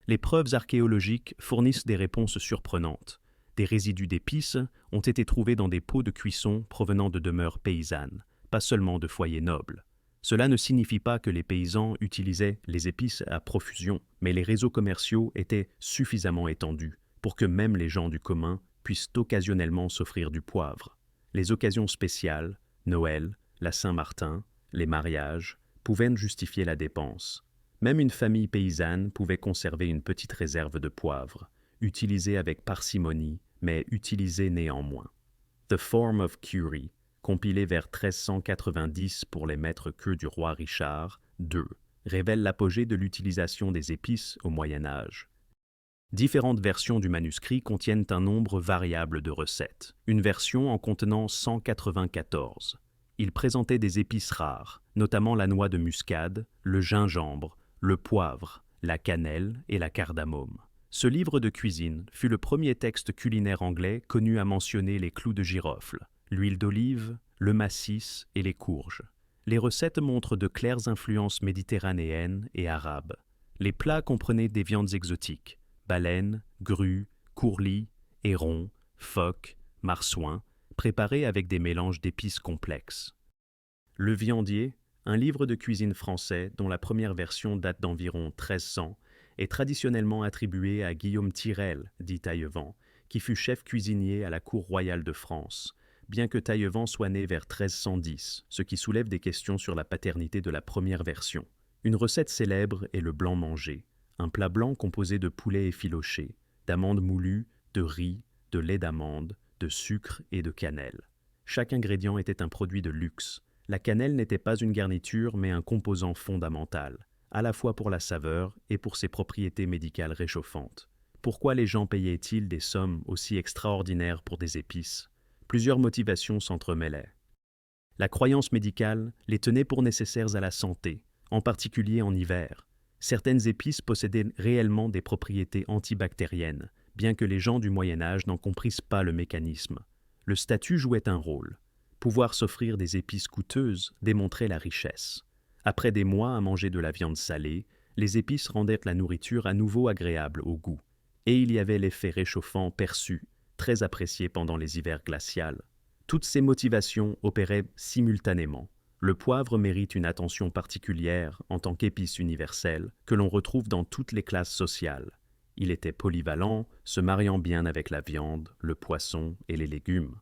Les preuves archéologiques fournissent des réponses surprenantes. Des résidus d'épices ont été trouvés dans des pots de cuisson provenant de demeures paysannes, pas seulement de foyers nobles. Cela ne signifie pas que les paysans utilisaient les épices à profusion, mais les réseaux commerciaux étaient suffisamment étendus pour que même les gens du commun puissent occasionnellement s'offrir du poivre. Les occasions spéciales, Noël, la Saint-Martin, les mariages, pouvaient justifier la dépense. Même une famille paysanne pouvait conserver une petite réserve de poivre, utilisée avec parcimonie, mais utilisée néanmoins. The Form of Cury, compilé vers 1390 pour les maîtres queux du roi Richard II, révèle l'apogée de l'utilisation des épices au Moyen Âge. Différentes versions du manuscrit contiennent un nombre variable de recettes, une version en contenant 194. Il présentait des épices rares, notamment la noix de muscade, le gingembre, le poivre, la cannelle et la cardamome. Ce livre de cuisine fut le premier texte culinaire anglais connu à mentionner les clous de girofle, l'huile d'olive, le massis et les courges. Les recettes montrent de claires influences méditerranéennes et arabes. Les plats comprenaient des viandes exotiques, baleines, grues, courlis, hérons, phoques, marsouins, préparés avec des mélanges d'épices complexes. Le Viandier, un livre de cuisine français dont la première version date d'environ 1300, est traditionnellement attribué à Guillaume Tirel, dit Taillevent, qui fut chef cuisinier à la cour royale de France, bien que Taillevent soit né vers 1310, ce qui soulève des questions sur la paternité de la première version. Une recette célèbre est le blanc manger, un plat blanc composé de poulet effiloché, d'amandes moulues, de riz, de lait d'amande, de sucre et de cannelle. Chaque ingrédient était un produit de luxe. La cannelle n'était pas une garniture mais un composant fondamental, à la fois pour la saveur et pour ses propriétés médicales réchauffantes. Pourquoi les gens payaient-ils des sommes aussi extraordinaires pour des épices? Plusieurs motivations s'entremêlaient. La croyance médicale les tenait pour nécessaires à la santé, en particulier en hiver. Certaines épices possédaient réellement des propriétés antibactériennes, bien que les gens du Moyen Âge n'en comprissent pas le mécanisme. Le statut jouait un rôle. Pouvoir s'offrir des épices coûteuses démontrait la richesse. Après des mois à manger de la viande salée, les épices rendaient la nourriture à nouveau agréable au goût. Et il y avait l'effet réchauffant perçu, très apprécié pendant les hivers glaciales. Toutes ces motivations opéraient simultanément. Le poivre mérite une attention particulière en tant qu'épice universelle que l'on retrouve dans toutes les classes sociales. Il était polyvalent, se mariant bien avec la viande, le poisson et les légumes.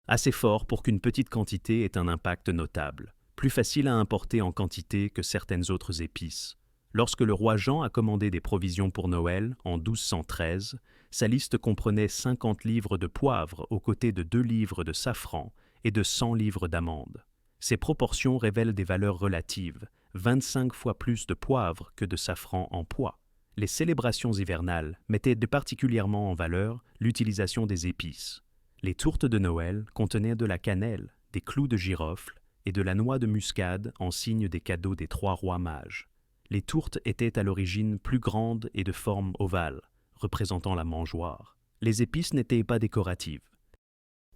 Assez fort pour qu'une petite quantité ait un impact notable, plus facile à importer en quantité que certaines autres épices. Lorsque le roi Jean a commandé des provisions pour Noël en 1213, sa liste comprenait 50 livres de poivre aux côtés de 2 livres de safran et de 100 livres d'amandes. Ces proportions révèlent des valeurs relatives, 25 fois plus de poivre que de safran en poids. Les célébrations hivernales mettaient particulièrement en valeur l'utilisation des épices. Les tourtes de Noël contenaient de la cannelle, des clous de girofle et de la noix de muscade en signe des cadeaux des 3 rois mages. Les tourtes étaient à l'origine plus grandes et de forme ovale, représentant la mangeoire. Les épices n'étaient pas décoratives.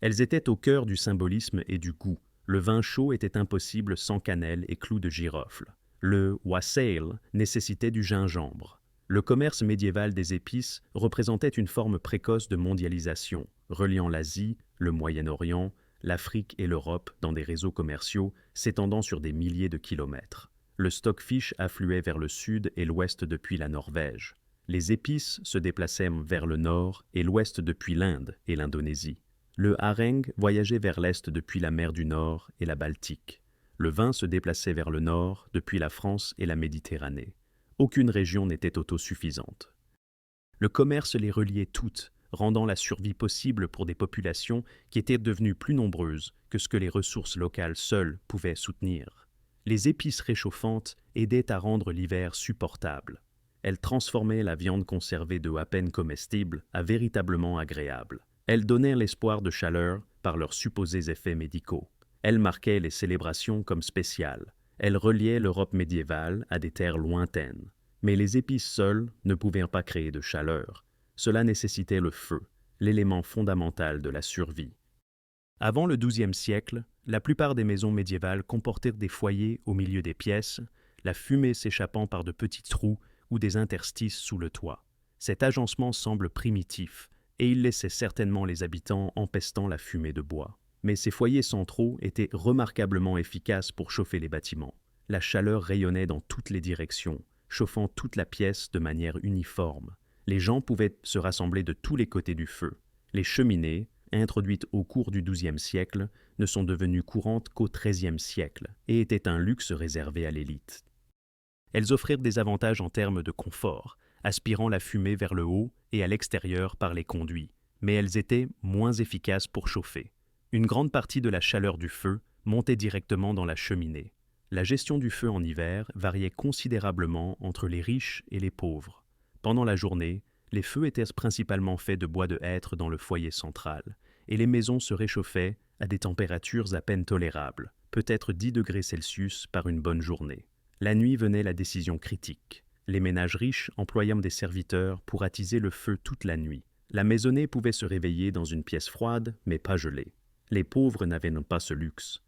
Elles étaient au cœur du symbolisme et du goût. Le vin chaud était impossible sans cannelle et clous de girofle. Le wassail nécessitait du gingembre. Le commerce médiéval des épices représentait une forme précoce de mondialisation, reliant l'Asie, le Moyen-Orient, l'Afrique et l'Europe dans des réseaux commerciaux s'étendant sur des milliers de kilomètres. Le stockfish affluait vers le sud et l'ouest depuis la Norvège. Les épices se déplaçaient vers le nord et l'ouest depuis l'Inde et l'Indonésie. Le hareng voyageait vers l'est depuis la mer du Nord et la Baltique. Le vin se déplaçait vers le nord depuis la France et la Méditerranée. Aucune région n'était autosuffisante. Le commerce les reliait toutes, rendant la survie possible pour des populations qui étaient devenues plus nombreuses que ce que les ressources locales seules pouvaient soutenir. Les épices réchauffantes aidaient à rendre l'hiver supportable. Elles transformaient la viande conservée de à peine comestible à véritablement agréable. Elles donnèrent l'espoir de chaleur par leurs supposés effets médicaux. Elles marquaient les célébrations comme spéciales. Elles reliaient l'Europe médiévale à des terres lointaines. Mais les épices seules ne pouvaient pas créer de chaleur. Cela nécessitait le feu, l'élément fondamental de la survie. Avant le XIIe siècle, la plupart des maisons médiévales comportaient des foyers au milieu des pièces, la fumée s'échappant par de petits trous ou des interstices sous le toit. Cet agencement semble primitif, et il laissait certainement les habitants empestant la fumée de bois. Mais ces foyers centraux étaient remarquablement efficaces pour chauffer les bâtiments. La chaleur rayonnait dans toutes les directions, chauffant toute la pièce de manière uniforme. Les gens pouvaient se rassembler de tous les côtés du feu. Les cheminées, introduites au cours du XIIe siècle, ne sont devenues courantes qu'au XIIIe siècle et étaient un luxe réservé à l'élite. Elles offrirent des avantages en termes de confort, aspirant la fumée vers le haut et à l'extérieur par les conduits, mais elles étaient moins efficaces pour chauffer. Une grande partie de la chaleur du feu montait directement dans la cheminée. La gestion du feu en hiver variait considérablement entre les riches et les pauvres. Pendant la journée, les feux étaient principalement faits de bois de hêtre dans le foyer central, et les maisons se réchauffaient à des températures à peine tolérables, peut-être 10 degrés Celsius par une bonne journée. La nuit venait la décision critique. Les ménages riches employant des serviteurs pour attiser le feu toute la nuit. La maisonnée pouvait se réveiller dans une pièce froide, mais pas gelée. Les pauvres n'avaient pas ce luxe.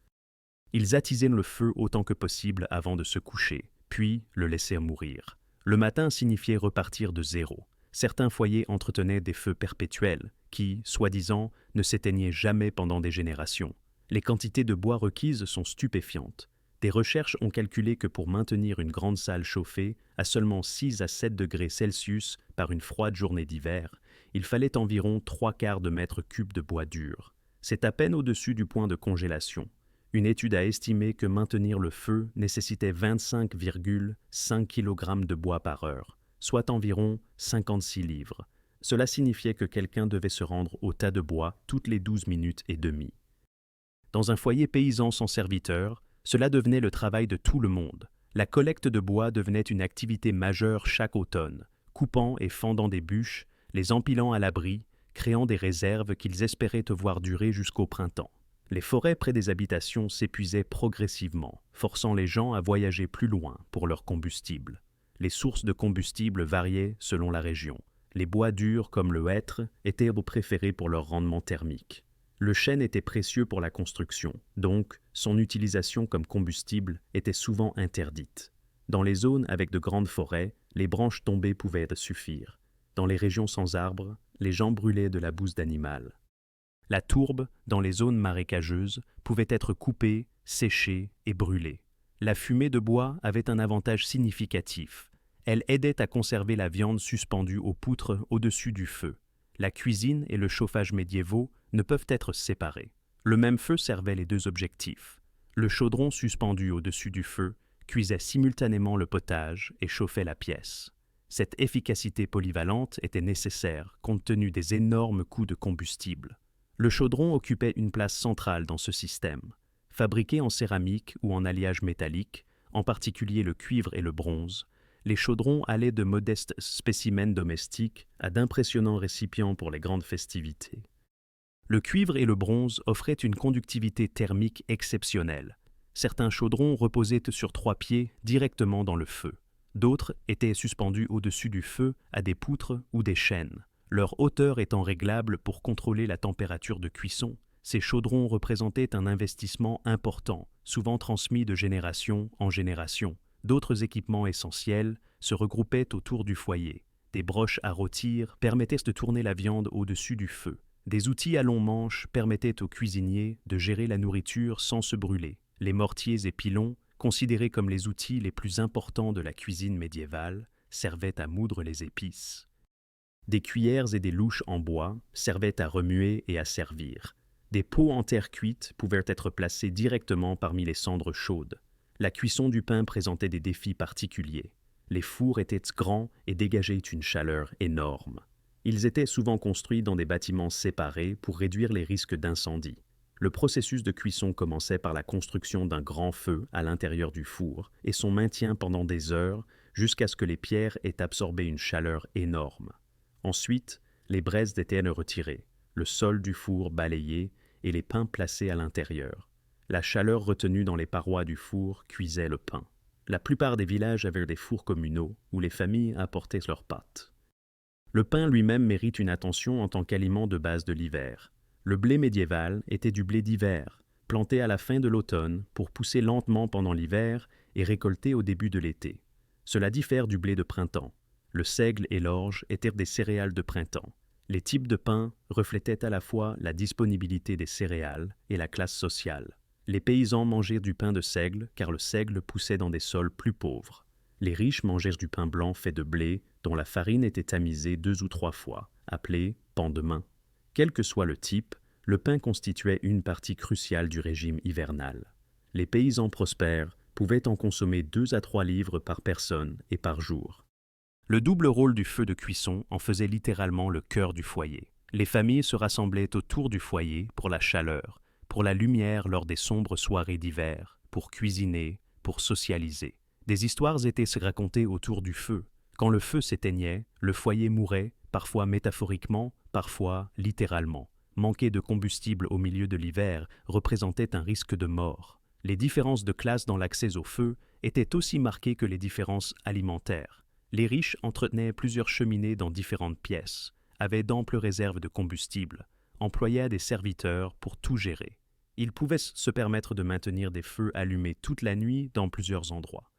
Ils attisaient le feu autant que possible avant de se coucher, puis le laissèrent mourir. Le matin signifiait repartir de zéro. Certains foyers entretenaient des feux perpétuels, qui, soi-disant, ne s'éteignaient jamais pendant des générations. Les quantités de bois requises sont stupéfiantes. Des recherches ont calculé que pour maintenir une grande salle chauffée à seulement 6 à 7 degrés Celsius par une froide journée d'hiver, il fallait environ 3/4 de mètre cube de bois dur. C'est à peine au-dessus du point de congélation. Une étude a estimé que maintenir le feu nécessitait 25,5 kg de bois par heure, soit environ 56 livres. Cela signifiait que quelqu'un devait se rendre au tas de bois toutes les 12 minutes et demie. Dans un foyer paysan sans serviteur, cela devenait le travail de tout le monde. La collecte de bois devenait une activité majeure chaque automne, coupant et fendant des bûches, les empilant à l'abri, créant des réserves qu'ils espéraient voir durer jusqu'au printemps. Les forêts près des habitations s'épuisaient progressivement, forçant les gens à voyager plus loin pour leur combustible. Les sources de combustible variaient selon la région. Les bois durs comme le hêtre étaient préférés pour leur rendement thermique. Le chêne était précieux pour la construction, donc son utilisation comme combustible était souvent interdite. Dans les zones avec de grandes forêts, les branches tombées pouvaient suffire. Dans les régions sans arbres, les gens brûlaient de la bouse d'animal. La tourbe, dans les zones marécageuses, pouvait être coupée, séchée et brûlée. La fumée de bois avait un avantage significatif. Elle aidait à conserver la viande suspendue aux poutres au-dessus du feu. La cuisine et le chauffage médiévaux ne peuvent être séparés. Le même feu servait les deux objectifs. Le chaudron suspendu au-dessus du feu cuisait simultanément le potage et chauffait la pièce. Cette efficacité polyvalente était nécessaire compte tenu des énormes coûts de combustible. Le chaudron occupait une place centrale dans ce système. Fabriqué en céramique ou en alliage métallique, en particulier le cuivre et le bronze, les chaudrons allaient de modestes spécimens domestiques à d'impressionnants récipients pour les grandes festivités. Le cuivre et le bronze offraient une conductivité thermique exceptionnelle. Certains chaudrons reposaient sur 3 pieds directement dans le feu. D'autres étaient suspendus au-dessus du feu à des poutres ou des chaînes. Leur hauteur étant réglable pour contrôler la température de cuisson, ces chaudrons représentaient un investissement important, souvent transmis de génération en génération. D'autres équipements essentiels se regroupaient autour du foyer. Des broches à rôtir permettaient de tourner la viande au-dessus du feu. Des outils à long manche permettaient aux cuisiniers de gérer la nourriture sans se brûler. Les mortiers et pilons considérés comme les outils les plus importants de la cuisine médiévale, servaient à moudre les épices. Des cuillères et des louches en bois servaient à remuer et à servir. Des pots en terre cuite pouvaient être placés directement parmi les cendres chaudes. La cuisson du pain présentait des défis particuliers. Les fours étaient grands et dégageaient une chaleur énorme. Ils étaient souvent construits dans des bâtiments séparés pour réduire les risques d'incendie. Le processus de cuisson commençait par la construction d'un grand feu à l'intérieur du four et son maintien pendant des heures jusqu'à ce que les pierres aient absorbé une chaleur énorme. Ensuite, les braises étaient retirées, le sol du four balayé et les pains placés à l'intérieur. La chaleur retenue dans les parois du four cuisait le pain. La plupart des villages avaient des fours communaux où les familles apportaient leurs pâtes. Le pain lui-même mérite une attention en tant qu'aliment de base de l'hiver. Le blé médiéval était du blé d'hiver, planté à la fin de l'automne pour pousser lentement pendant l'hiver et récolté au début de l'été. Cela diffère du blé de printemps. Le seigle et l'orge étaient des céréales de printemps. Les types de pain reflétaient à la fois la disponibilité des céréales et la classe sociale. Les paysans mangeaient du pain de seigle car le seigle poussait dans des sols plus pauvres. Les riches mangèrent du pain blanc fait de blé dont la farine était tamisée 2 ou 3 fois, appelé pain de main. Quel que soit le type, le pain constituait une partie cruciale du régime hivernal. Les paysans prospères pouvaient en consommer 2 à 3 livres par personne et par jour. Le double rôle du feu de cuisson en faisait littéralement le cœur du foyer. Les familles se rassemblaient autour du foyer pour la chaleur, pour la lumière lors des sombres soirées d'hiver, pour cuisiner, pour socialiser. Des histoires étaient racontées autour du feu. Quand le feu s'éteignait, le foyer mourait, parfois métaphoriquement, parfois littéralement. Manquer de combustible au milieu de l'hiver représentait un risque de mort. Les différences de classe dans l'accès au feu étaient aussi marquées que les différences alimentaires. Les riches entretenaient plusieurs cheminées dans différentes pièces, avaient d'amples réserves de combustible, employaient des serviteurs pour tout gérer. Ils pouvaient se permettre de maintenir des feux allumés toute la nuit dans plusieurs endroits.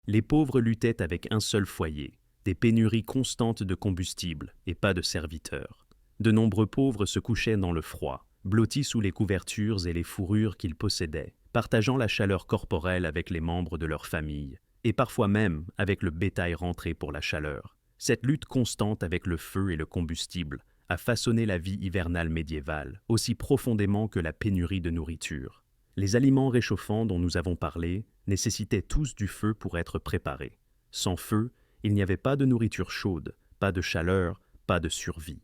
Les pauvres luttaient avec un seul foyer, des pénuries constantes de combustible et pas de serviteurs. De nombreux pauvres se couchaient dans le froid, blottis sous les couvertures et les fourrures qu'ils possédaient, partageant la chaleur corporelle avec les membres de leur famille, et parfois même avec le bétail rentré pour la chaleur. Cette lutte constante avec le feu et le combustible a façonné la vie hivernale médiévale, aussi profondément que la pénurie de nourriture. Les aliments réchauffants dont nous avons parlé nécessitaient tous du feu pour être préparés. Sans feu, il n'y avait pas de nourriture chaude, pas de chaleur, pas de survie.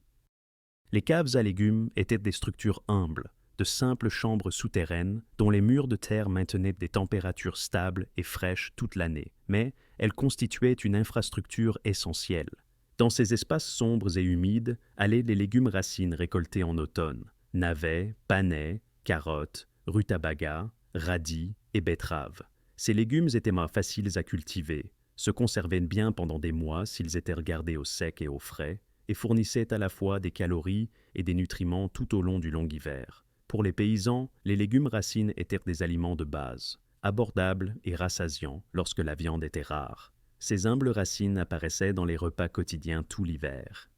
Les caves à légumes étaient des structures humbles, de simples chambres souterraines dont les murs de terre maintenaient des températures stables et fraîches toute l'année, mais elles constituaient une infrastructure essentielle. Dans ces espaces sombres et humides allaient les légumes racines récoltés en automne, navets, panais, carottes, rutabaga, radis et betteraves. Ces légumes étaient faciles à cultiver, se conservaient bien pendant des mois s'ils étaient gardés au sec et au frais, et fournissaient à la fois des calories et des nutriments tout au long du long hiver. Pour les paysans, les légumes racines étaient des aliments de base, abordables et rassasiants lorsque la viande était rare. Ces humbles racines apparaissaient dans les repas quotidiens tout l'hiver.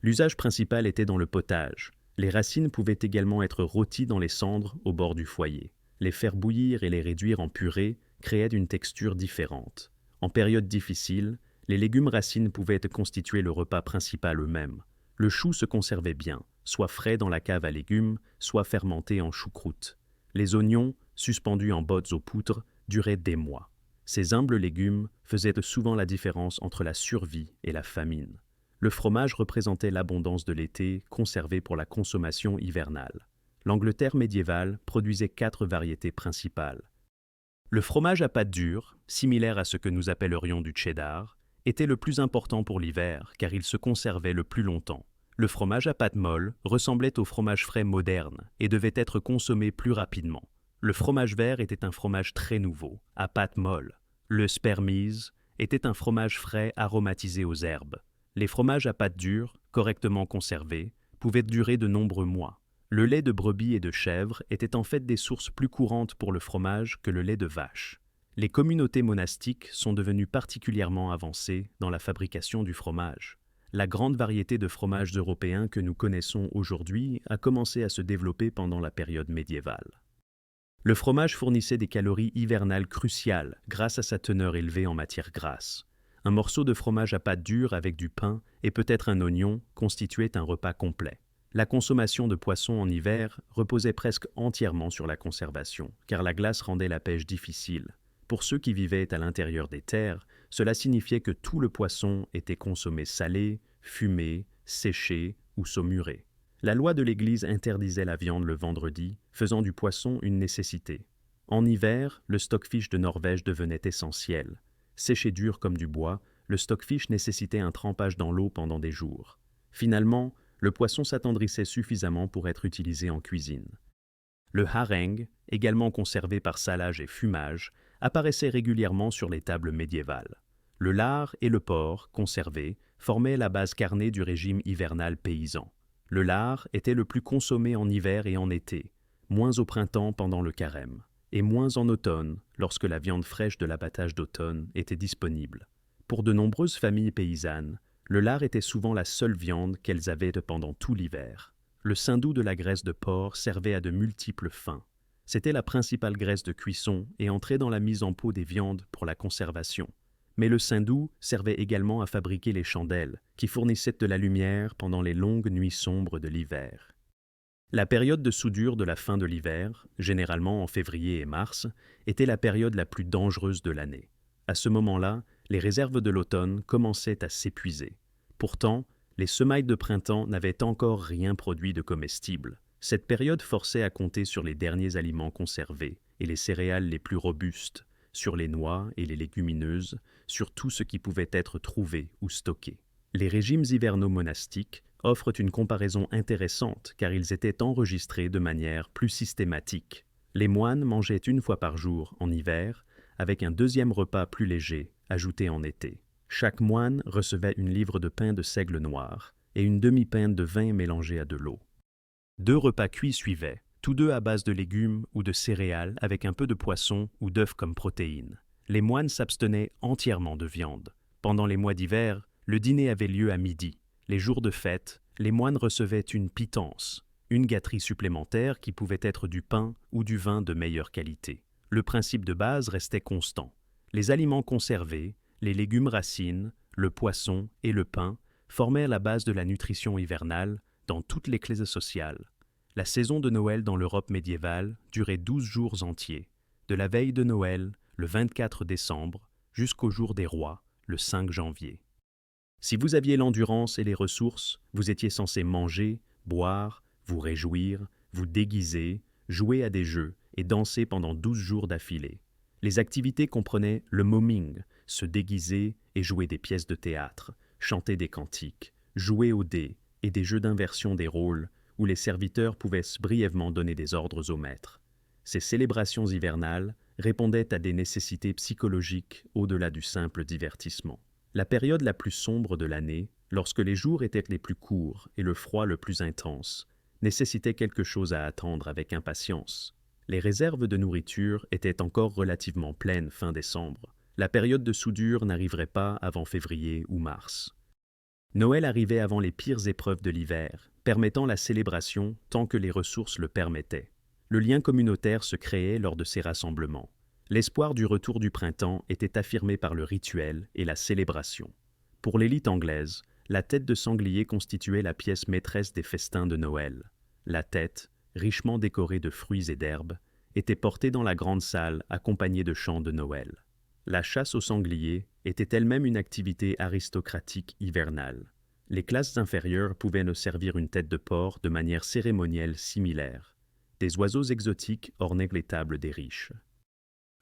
L'usage principal était dans le potage. Les racines pouvaient également être rôties dans les cendres au bord du foyer. Les faire bouillir et les réduire en purée créaient une texture différente. En période difficile, les légumes racines pouvaient constituer le repas principal eux-mêmes. Le chou se conservait bien, soit frais dans la cave à légumes, soit fermenté en choucroute. Les oignons, suspendus en bottes aux poutres, duraient des mois. Ces humbles légumes faisaient souvent la différence entre la survie et la famine. Le fromage représentait l'abondance de l'été conservée pour la consommation hivernale. L'Angleterre médiévale produisait 4 variétés principales. Le fromage à pâte dure, similaire à ce que nous appellerions du cheddar, était le plus important pour l'hiver car il se conservait le plus longtemps. Le fromage à pâte molle ressemblait au fromage frais moderne et devait être consommé plus rapidement. Le fromage vert était un fromage très nouveau, à pâte molle. Le spermise était un fromage frais aromatisé aux herbes. Les fromages à pâte dure, correctement conservés, pouvaient durer de nombreux mois. Le lait de brebis et de chèvre était en fait des sources plus courantes pour le fromage que le lait de vache. Les communautés monastiques sont devenues particulièrement avancées dans la fabrication du fromage. La grande variété de fromages européens que nous connaissons aujourd'hui a commencé à se développer pendant la période médiévale. Le fromage fournissait des calories hivernales cruciales grâce à sa teneur élevée en matière grasse. Un morceau de fromage à pâte dure avec du pain et peut-être un oignon constituait un repas complet. La consommation de poissons en hiver reposait presque entièrement sur la conservation, car la glace rendait la pêche difficile. Pour ceux qui vivaient à l'intérieur des terres, cela signifiait que tout le poisson était consommé salé, fumé, séché ou saumuré. La loi de l'Église interdisait la viande le vendredi, faisant du poisson une nécessité. En hiver, le stockfish de Norvège devenait essentiel. Séché dur comme du bois, le stockfish nécessitait un trempage dans l'eau pendant des jours. Finalement, le poisson s'attendrissait suffisamment pour être utilisé en cuisine. Le hareng, également conservé par salage et fumage, apparaissait régulièrement sur les tables médiévales. Le lard et le porc, conservés, formaient la base carnée du régime hivernal paysan. Le lard était le plus consommé en hiver et en été, moins au printemps pendant le carême, et moins en automne lorsque la viande fraîche de l'abattage d'automne était disponible. Pour de nombreuses familles paysannes, le lard était souvent la seule viande qu'elles avaient pendant tout l'hiver. Le saindoux de la graisse de porc servait à de multiples fins. C'était la principale graisse de cuisson et entrait dans la mise en pot des viandes pour la conservation. Mais le saindoux servait également à fabriquer les chandelles, qui fournissaient de la lumière pendant les longues nuits sombres de l'hiver. La période de soudure de la fin de l'hiver, généralement en février et mars, était la période la plus dangereuse de l'année. À ce moment-là, les réserves de l'automne commençaient à s'épuiser. Pourtant, les semailles de printemps n'avaient encore rien produit de comestible. Cette période forçait à compter sur les derniers aliments conservés et les céréales les plus robustes, sur les noix et les légumineuses, sur tout ce qui pouvait être trouvé ou stocké. Les régimes hivernaux monastiques offrent une comparaison intéressante car ils étaient enregistrés de manière plus systématique. Les moines mangeaient une fois par jour en hiver, avec un deuxième repas plus léger, ajouté en été. Chaque moine recevait une livre de pain de seigle noir et une demi-pinte de vin mélangé à de l'eau. 2 repas cuits suivaient, tous deux à base de légumes ou de céréales avec un peu de poisson ou d'œufs comme protéines. Les moines s'abstenaient entièrement de viande. Pendant les mois d'hiver, le dîner avait lieu à midi. Les jours de fête, les moines recevaient une pitance, une gâterie supplémentaire qui pouvait être du pain ou du vin de meilleure qualité. Le principe de base restait constant. Les aliments conservés, les légumes racines, le poisson et le pain formaient la base de la nutrition hivernale dans toutes les classes sociales. La saison de Noël dans l'Europe médiévale durait 12 jours entiers, de la veille de Noël, le 24 décembre, jusqu'au jour des rois, le 5 janvier. Si vous aviez l'endurance et les ressources, vous étiez censé manger, boire, vous réjouir, vous déguiser, jouer à des jeux et danser pendant 12 jours d'affilée. Les activités comprenaient le momming, se déguiser et jouer des pièces de théâtre, chanter des cantiques, jouer aux dés et des jeux d'inversion des rôles où les serviteurs pouvaient brièvement donner des ordres au maître. Ces célébrations hivernales répondaient à des nécessités psychologiques au-delà du simple divertissement. La période la plus sombre de l'année, lorsque les jours étaient les plus courts et le froid le plus intense, nécessitait quelque chose à attendre avec impatience. Les réserves de nourriture étaient encore relativement pleines fin décembre. La période de soudure n'arriverait pas avant février ou mars. Noël arrivait avant les pires épreuves de l'hiver, permettant la célébration tant que les ressources le permettaient. Le lien communautaire se créait lors de ces rassemblements. L'espoir du retour du printemps était affirmé par le rituel et la célébration. Pour l'élite anglaise, la tête de sanglier constituait la pièce maîtresse des festins de Noël. La tête, richement décorée de fruits et d'herbes, était portée dans la grande salle accompagnée de chants de Noël. La chasse au sanglier était elle-même une activité aristocratique hivernale. Les classes inférieures pouvaient ne servir une tête de porc de manière cérémonielle similaire. Des oiseaux exotiques ornaient les tables des riches.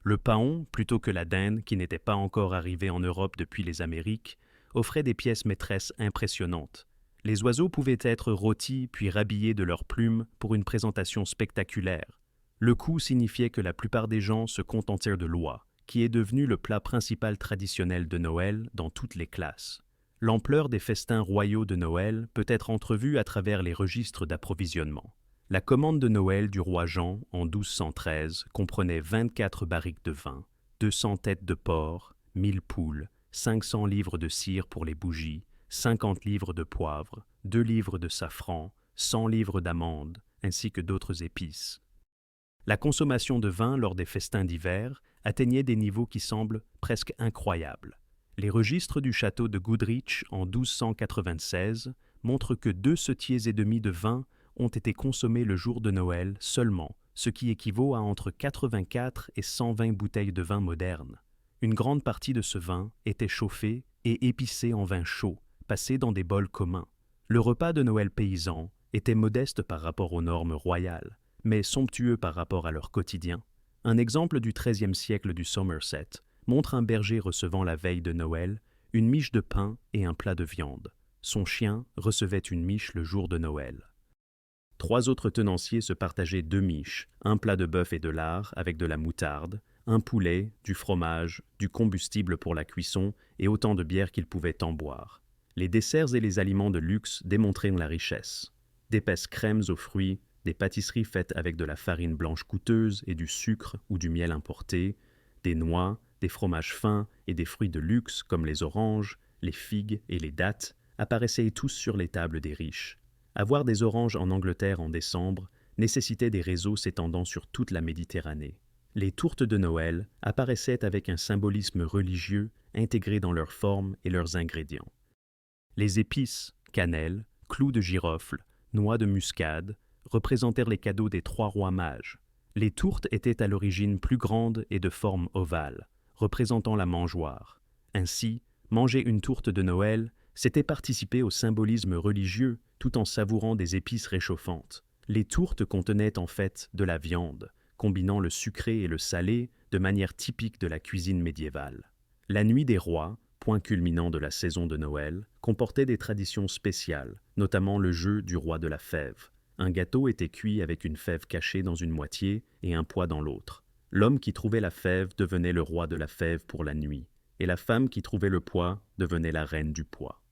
Le paon, plutôt que la dinde qui n'était pas encore arrivée en Europe depuis les Amériques, offrait des pièces maîtresses impressionnantes. Les oiseaux pouvaient être rôtis puis rhabillés de leurs plumes pour une présentation spectaculaire. Le coût signifiait que la plupart des gens se contentèrent de l'oie, qui est devenu le plat principal traditionnel de Noël dans toutes les classes. L'ampleur des festins royaux de Noël peut être entrevue à travers les registres d'approvisionnement. La commande de Noël du roi Jean en 1213 comprenait 24 barriques de vin, 200 têtes de porc, 1000 poules, 500 livres de cire pour les bougies, 50 livres de poivre, 2 livres de safran, 100 livres d'amandes, ainsi que d'autres épices. La consommation de vin lors des festins d'hiver atteignait des niveaux qui semblent presque incroyables. Les registres du château de Goodrich en 1296 montrent que 2 setiers et demi de vin ont été consommés le jour de Noël seulement, ce qui équivaut à entre 84 et 120 bouteilles de vin moderne. Une grande partie de ce vin était chauffé et épicé en vin chaud, passé dans des bols communs. Le repas de Noël paysan était modeste par rapport aux normes royales, mais somptueux par rapport à leur quotidien. Un exemple du XIIIe siècle du Somerset montre un berger recevant la veille de Noël une miche de pain et un plat de viande. Son chien recevait une miche le jour de Noël. 3 autres tenanciers se partageaient 2 miches, un plat de bœuf et de lard avec de la moutarde, un poulet, du fromage, du combustible pour la cuisson et autant de bière qu'ils pouvaient en boire. Les desserts et les aliments de luxe démontraient la richesse. D'épaisses crèmes aux fruits, des pâtisseries faites avec de la farine blanche coûteuse et du sucre ou du miel importé, des noix, des fromages fins et des fruits de luxe comme les oranges, les figues et les dattes apparaissaient tous sur les tables des riches. Avoir des oranges en Angleterre en décembre nécessitait des réseaux s'étendant sur toute la Méditerranée. Les tourtes de Noël apparaissaient avec un symbolisme religieux intégré dans leur forme et leurs ingrédients. Les épices, cannelle, clous de girofle, noix de muscade représentèrent les cadeaux des 3 rois mages. Les tourtes étaient à l'origine plus grandes et de forme ovale, représentant la mangeoire. Ainsi, manger une tourte de Noël, c'était participer au symbolisme religieux tout en savourant des épices réchauffantes. Les tourtes contenaient en fait de la viande, combinant le sucré et le salé de manière typique de la cuisine médiévale. La Nuit des Rois, point culminant de la saison de Noël, comportait des traditions spéciales, notamment le jeu du roi de la fève. Un gâteau était cuit avec une fève cachée dans une moitié et un pois dans l'autre. L'homme qui trouvait la fève devenait le roi de la fève pour la nuit, et la femme qui trouvait le pois devenait la reine du pois.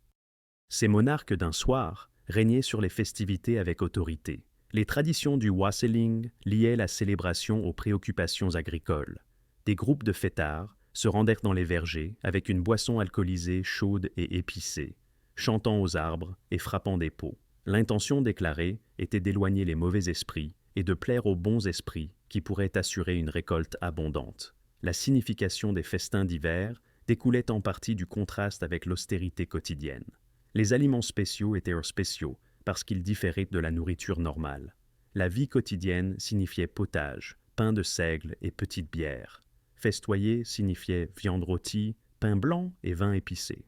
Ces monarques d'un soir régnaient sur les festivités avec autorité. Les traditions du wasseling liaient la célébration aux préoccupations agricoles. Des groupes de fêtards se rendèrent dans les vergers avec une boisson alcoolisée chaude et épicée, chantant aux arbres et frappant des pots. L'intention déclarée était d'éloigner les mauvais esprits et de plaire aux bons esprits qui pourraient assurer une récolte abondante. La signification des festins d'hiver découlait en partie du contraste avec l'austérité quotidienne. Les aliments spéciaux étaient spéciaux parce qu'ils différaient de la nourriture normale. La vie quotidienne signifiait potage, pain de seigle et petite bière. Festoyer signifiait viande rôtie, pain blanc et vin épicé.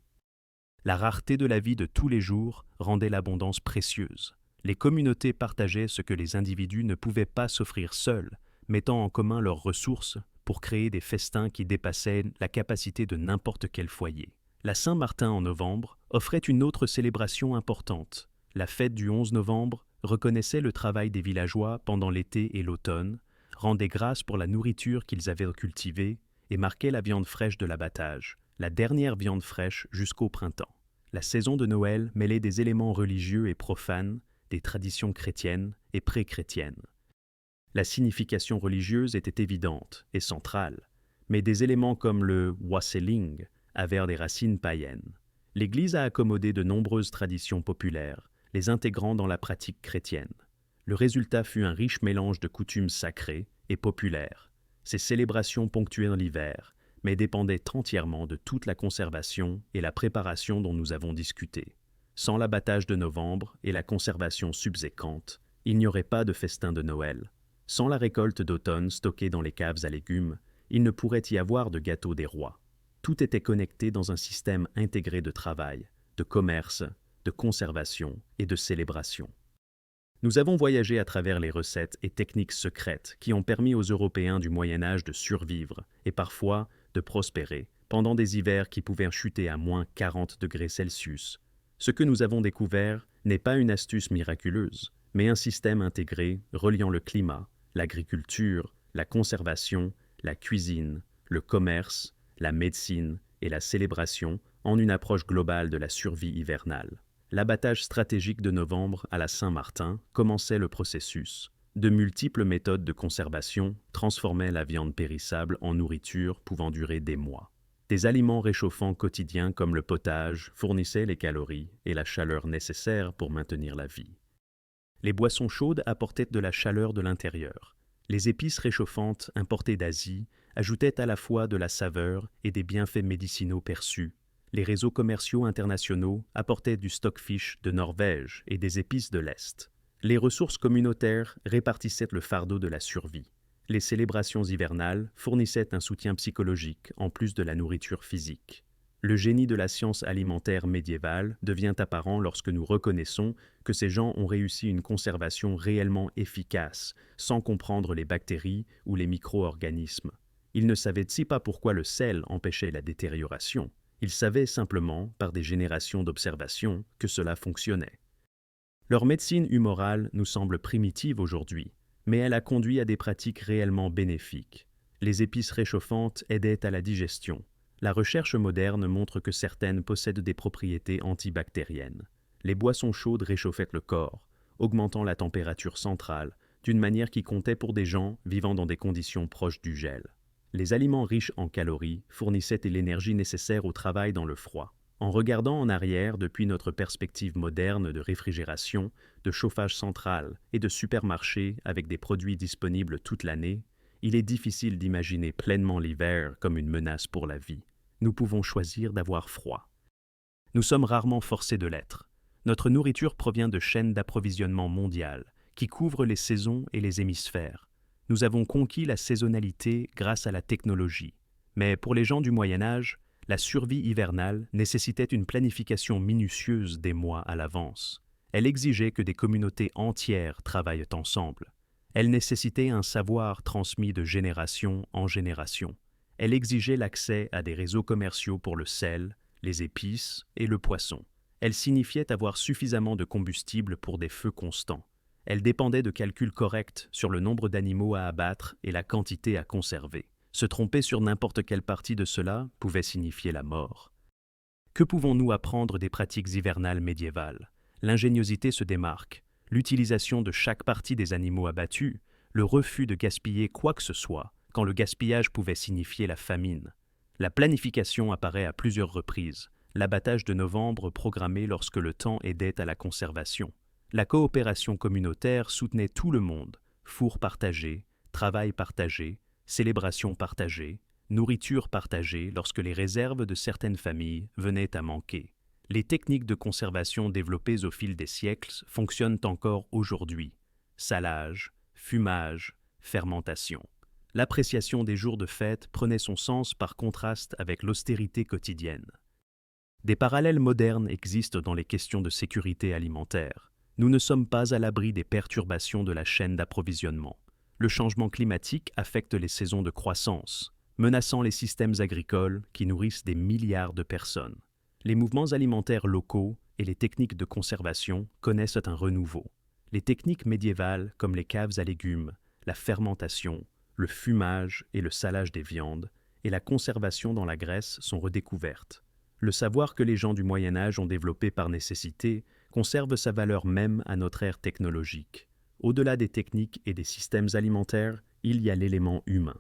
La rareté de la vie de tous les jours rendait l'abondance précieuse. Les communautés partageaient ce que les individus ne pouvaient pas s'offrir seuls, mettant en commun leurs ressources pour créer des festins qui dépassaient la capacité de n'importe quel foyer. La Saint-Martin en novembre offrait une autre célébration importante. La fête du 11 novembre reconnaissait le travail des villageois pendant l'été et l'automne, rendait grâce pour la nourriture qu'ils avaient cultivée et marquait la viande fraîche de l'abattage, la dernière viande fraîche jusqu'au printemps. La saison de Noël mêlait des éléments religieux et profanes, des traditions chrétiennes et pré-chrétiennes. La signification religieuse était évidente et centrale, mais des éléments comme le wasseling avaient des racines païennes. L'Église a accommodé de nombreuses traditions populaires, les intégrant dans la pratique chrétienne. Le résultat fut un riche mélange de coutumes sacrées et populaires. Ces célébrations ponctuaient l'hiver, mais dépendaient entièrement de toute la conservation et la préparation dont nous avons discuté. Sans l'abattage de novembre et la conservation subséquente, il n'y aurait pas de festin de Noël. Sans la récolte d'automne stockée dans les caves à légumes, il ne pourrait y avoir de gâteau des rois. Tout était connecté dans un système intégré de travail, de commerce, de conservation et de célébration. Nous avons voyagé à travers les recettes et techniques secrètes qui ont permis aux Européens du Moyen Âge de survivre et parfois de prospérer pendant des hivers qui pouvaient chuter à moins 40 degrés Celsius. Ce que nous avons découvert n'est pas une astuce miraculeuse, mais un système intégré reliant le climat, l'agriculture, la conservation, la cuisine, le commerce, la médecine et la célébration en une approche globale de la survie hivernale. L'abattage stratégique de novembre à la Saint-Martin commençait le processus. De multiples méthodes de conservation transformaient la viande périssable en nourriture pouvant durer des mois. Des aliments réchauffants quotidiens comme le potage fournissaient les calories et la chaleur nécessaires pour maintenir la vie. Les boissons chaudes apportaient de la chaleur de l'intérieur. Les épices réchauffantes importées d'Asie ajoutaient à la fois de la saveur et des bienfaits médicinaux perçus. Les réseaux commerciaux internationaux apportaient du stockfish de Norvège et des épices de l'Est. Les ressources communautaires répartissaient le fardeau de la survie. Les célébrations hivernales fournissaient un soutien psychologique en plus de la nourriture physique. Le génie de la science alimentaire médiévale devient apparent lorsque nous reconnaissons que ces gens ont réussi une conservation réellement efficace, sans comprendre les bactéries ou les micro-organismes. Ils ne savaient-ils pas pourquoi le sel empêchait la détérioration? Ils savaient simplement, par des générations d'observations, que cela fonctionnait. Leur médecine humorale nous semble primitive aujourd'hui, mais elle a conduit à des pratiques réellement bénéfiques. Les épices réchauffantes aidaient à la digestion. La recherche moderne montre que certaines possèdent des propriétés antibactériennes. Les boissons chaudes réchauffaient le corps, augmentant la température centrale, d'une manière qui comptait pour des gens vivant dans des conditions proches du gel. Les aliments riches en calories fournissaient l'énergie nécessaire au travail dans le froid. En regardant en arrière depuis notre perspective moderne de réfrigération, de chauffage central et de supermarchés avec des produits disponibles toute l'année, il est difficile d'imaginer pleinement l'hiver comme une menace pour la vie. Nous pouvons choisir d'avoir froid. Nous sommes rarement forcés de l'être. Notre nourriture provient de chaînes d'approvisionnement mondiales qui couvrent les saisons et les hémisphères. Nous avons conquis la saisonnalité grâce à la technologie. Mais pour les gens du Moyen Âge, la survie hivernale nécessitait une planification minutieuse des mois à l'avance. Elle exigeait que des communautés entières travaillent ensemble. Elle nécessitait un savoir transmis de génération en génération. Elle exigeait l'accès à des réseaux commerciaux pour le sel, les épices et le poisson. Elle signifiait avoir suffisamment de combustible pour des feux constants. Elle dépendait de calculs corrects sur le nombre d'animaux à abattre et la quantité à conserver. Se tromper sur n'importe quelle partie de cela pouvait signifier la mort. Que pouvons-nous apprendre des pratiques hivernales médiévales? L'ingéniosité se démarque. L'utilisation de chaque partie des animaux abattus, le refus de gaspiller quoi que ce soit, quand le gaspillage pouvait signifier la famine. La planification apparaît à plusieurs reprises, l'abattage de novembre programmé lorsque le temps aidait à la conservation. La coopération communautaire soutenait tout le monde, four partagé, travail partagé, célébration partagée, nourriture partagée lorsque les réserves de certaines familles venaient à manquer. Les techniques de conservation développées au fil des siècles fonctionnent encore aujourd'hui. Salage, fumage, fermentation. L'appréciation des jours de fête prenait son sens par contraste avec l'austérité quotidienne. Des parallèles modernes existent dans les questions de sécurité alimentaire. Nous ne sommes pas à l'abri des perturbations de la chaîne d'approvisionnement. Le changement climatique affecte les saisons de croissance, menaçant les systèmes agricoles qui nourrissent des milliards de personnes. Les mouvements alimentaires locaux et les techniques de conservation connaissent un renouveau. Les techniques médiévales comme les caves à légumes, la fermentation, le fumage et le salage des viandes, et la conservation dans la graisse sont redécouvertes. Le savoir que les gens du Moyen Âge ont développé par nécessité conserve sa valeur même à notre ère technologique. Au-delà des techniques et des systèmes alimentaires, il y a l'élément humain.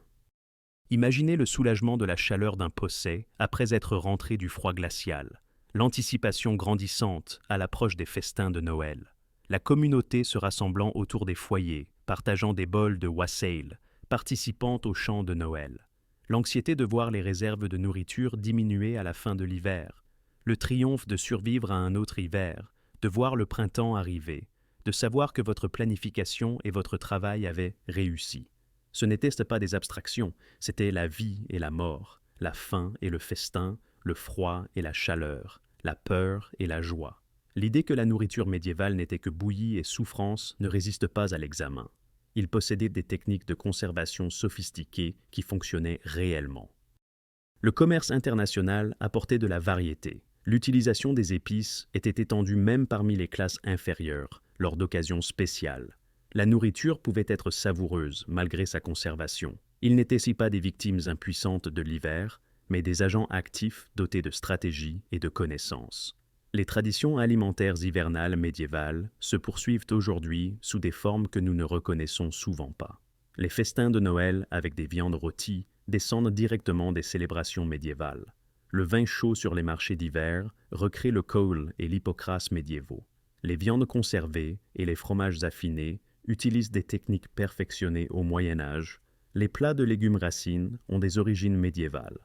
Imaginez le soulagement de la chaleur d'un posset après être rentré du froid glacial, l'anticipation grandissante à l'approche des festins de Noël, la communauté se rassemblant autour des foyers, partageant des bols de wassail, participant au chant de Noël, l'anxiété de voir les réserves de nourriture diminuer à la fin de l'hiver, le triomphe de survivre à un autre hiver, de voir le printemps arriver, de savoir que votre planification et votre travail avaient réussi. Ce n'étaient pas des abstractions, c'était la vie et la mort, la faim et le festin, le froid et la chaleur, la peur et la joie. L'idée que la nourriture médiévale n'était que bouillie et souffrance ne résiste pas à l'examen. Ils possédaient des techniques de conservation sophistiquées qui fonctionnaient réellement. Le commerce international apportait de la variété. L'utilisation des épices était étendue même parmi les classes inférieures, lors d'occasions spéciales. La nourriture pouvait être savoureuse malgré sa conservation. Ils n'étaient pas des victimes impuissantes de l'hiver, mais des agents actifs dotés de stratégie et de connaissances. Les traditions alimentaires hivernales médiévales se poursuivent aujourd'hui sous des formes que nous ne reconnaissons souvent pas. Les festins de Noël avec des viandes rôties descendent directement des célébrations médiévales. Le vin chaud sur les marchés d'hiver recrée le caol et l'hypocras médiévaux. Les viandes conservées et les fromages affinés utilisent des techniques perfectionnées au Moyen Âge, les plats de légumes racines ont des origines médiévales.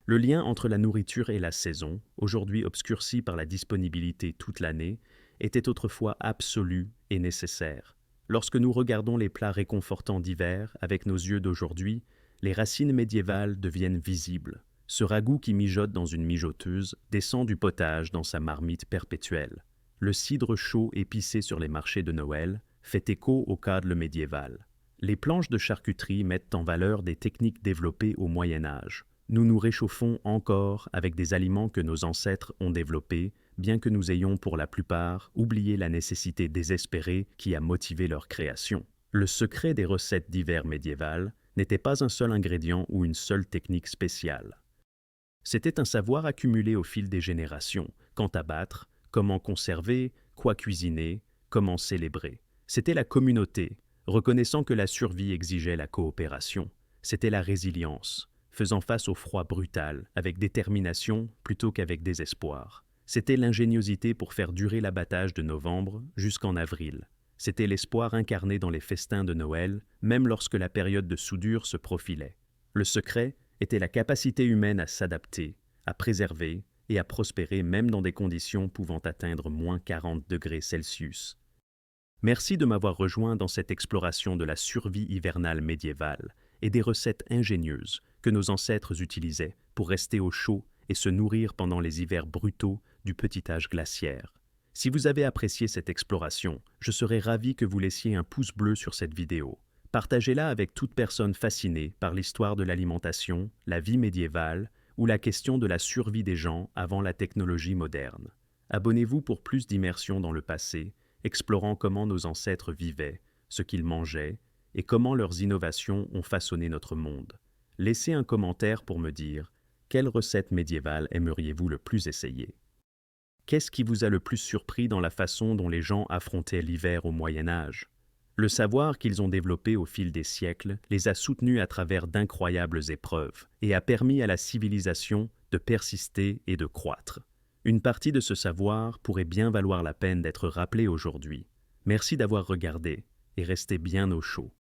Le lien entre la nourriture et la saison, aujourd'hui obscurci par la disponibilité toute l'année, était autrefois absolu et nécessaire. Lorsque nous regardons les plats réconfortants d'hiver avec nos yeux d'aujourd'hui, les racines médiévales deviennent visibles. Ce ragoût qui mijote dans une mijoteuse descend du potage dans sa marmite perpétuelle. Le cidre chaud épicé sur les marchés de Noël fait écho au cadre médiéval. Les planches de charcuterie mettent en valeur des techniques développées au Moyen Âge. Nous nous réchauffons encore avec des aliments que nos ancêtres ont développés, bien que nous ayons pour la plupart oublié la nécessité désespérée qui a motivé leur création. Le secret des recettes d'hiver médiévales n'était pas un seul ingrédient ou une seule technique spéciale. C'était un savoir accumulé au fil des générations, quant à battre, comment conserver, quoi cuisiner, comment célébrer. C'était la communauté, reconnaissant que la survie exigeait la coopération. C'était la résilience, faisant face au froid brutal, avec détermination plutôt qu'avec désespoir. C'était l'ingéniosité pour faire durer l'abattage de novembre jusqu'en avril. C'était l'espoir incarné dans les festins de Noël, même lorsque la période de soudure se profilait. Le secret était la capacité humaine à s'adapter, à préserver et à prospérer même dans des conditions pouvant atteindre moins 40 degrés Celsius. Merci de m'avoir rejoint dans cette exploration de la survie hivernale médiévale et des recettes ingénieuses que nos ancêtres utilisaient pour rester au chaud et se nourrir pendant les hivers brutaux du petit âge glaciaire. Si vous avez apprécié cette exploration, je serais ravi que vous laissiez un pouce bleu sur cette vidéo. Partagez-la avec toute personne fascinée par l'histoire de l'alimentation, la vie médiévale ou la question de la survie des gens avant la technologie moderne. Abonnez-vous pour plus d'immersion dans le passé, explorant comment nos ancêtres vivaient, ce qu'ils mangeaient et comment leurs innovations ont façonné notre monde. Laissez un commentaire pour me dire quelle recette médiévale aimeriez-vous le plus essayer. Qu'est-ce qui vous a le plus surpris dans la façon dont les gens affrontaient l'hiver au Moyen Âge? Le savoir qu'ils ont développé au fil des siècles les a soutenus à travers d'incroyables épreuves et a permis à la civilisation de persister et de croître. Une partie de ce savoir pourrait bien valoir la peine d'être rappelée aujourd'hui. Merci d'avoir regardé et restez bien au chaud.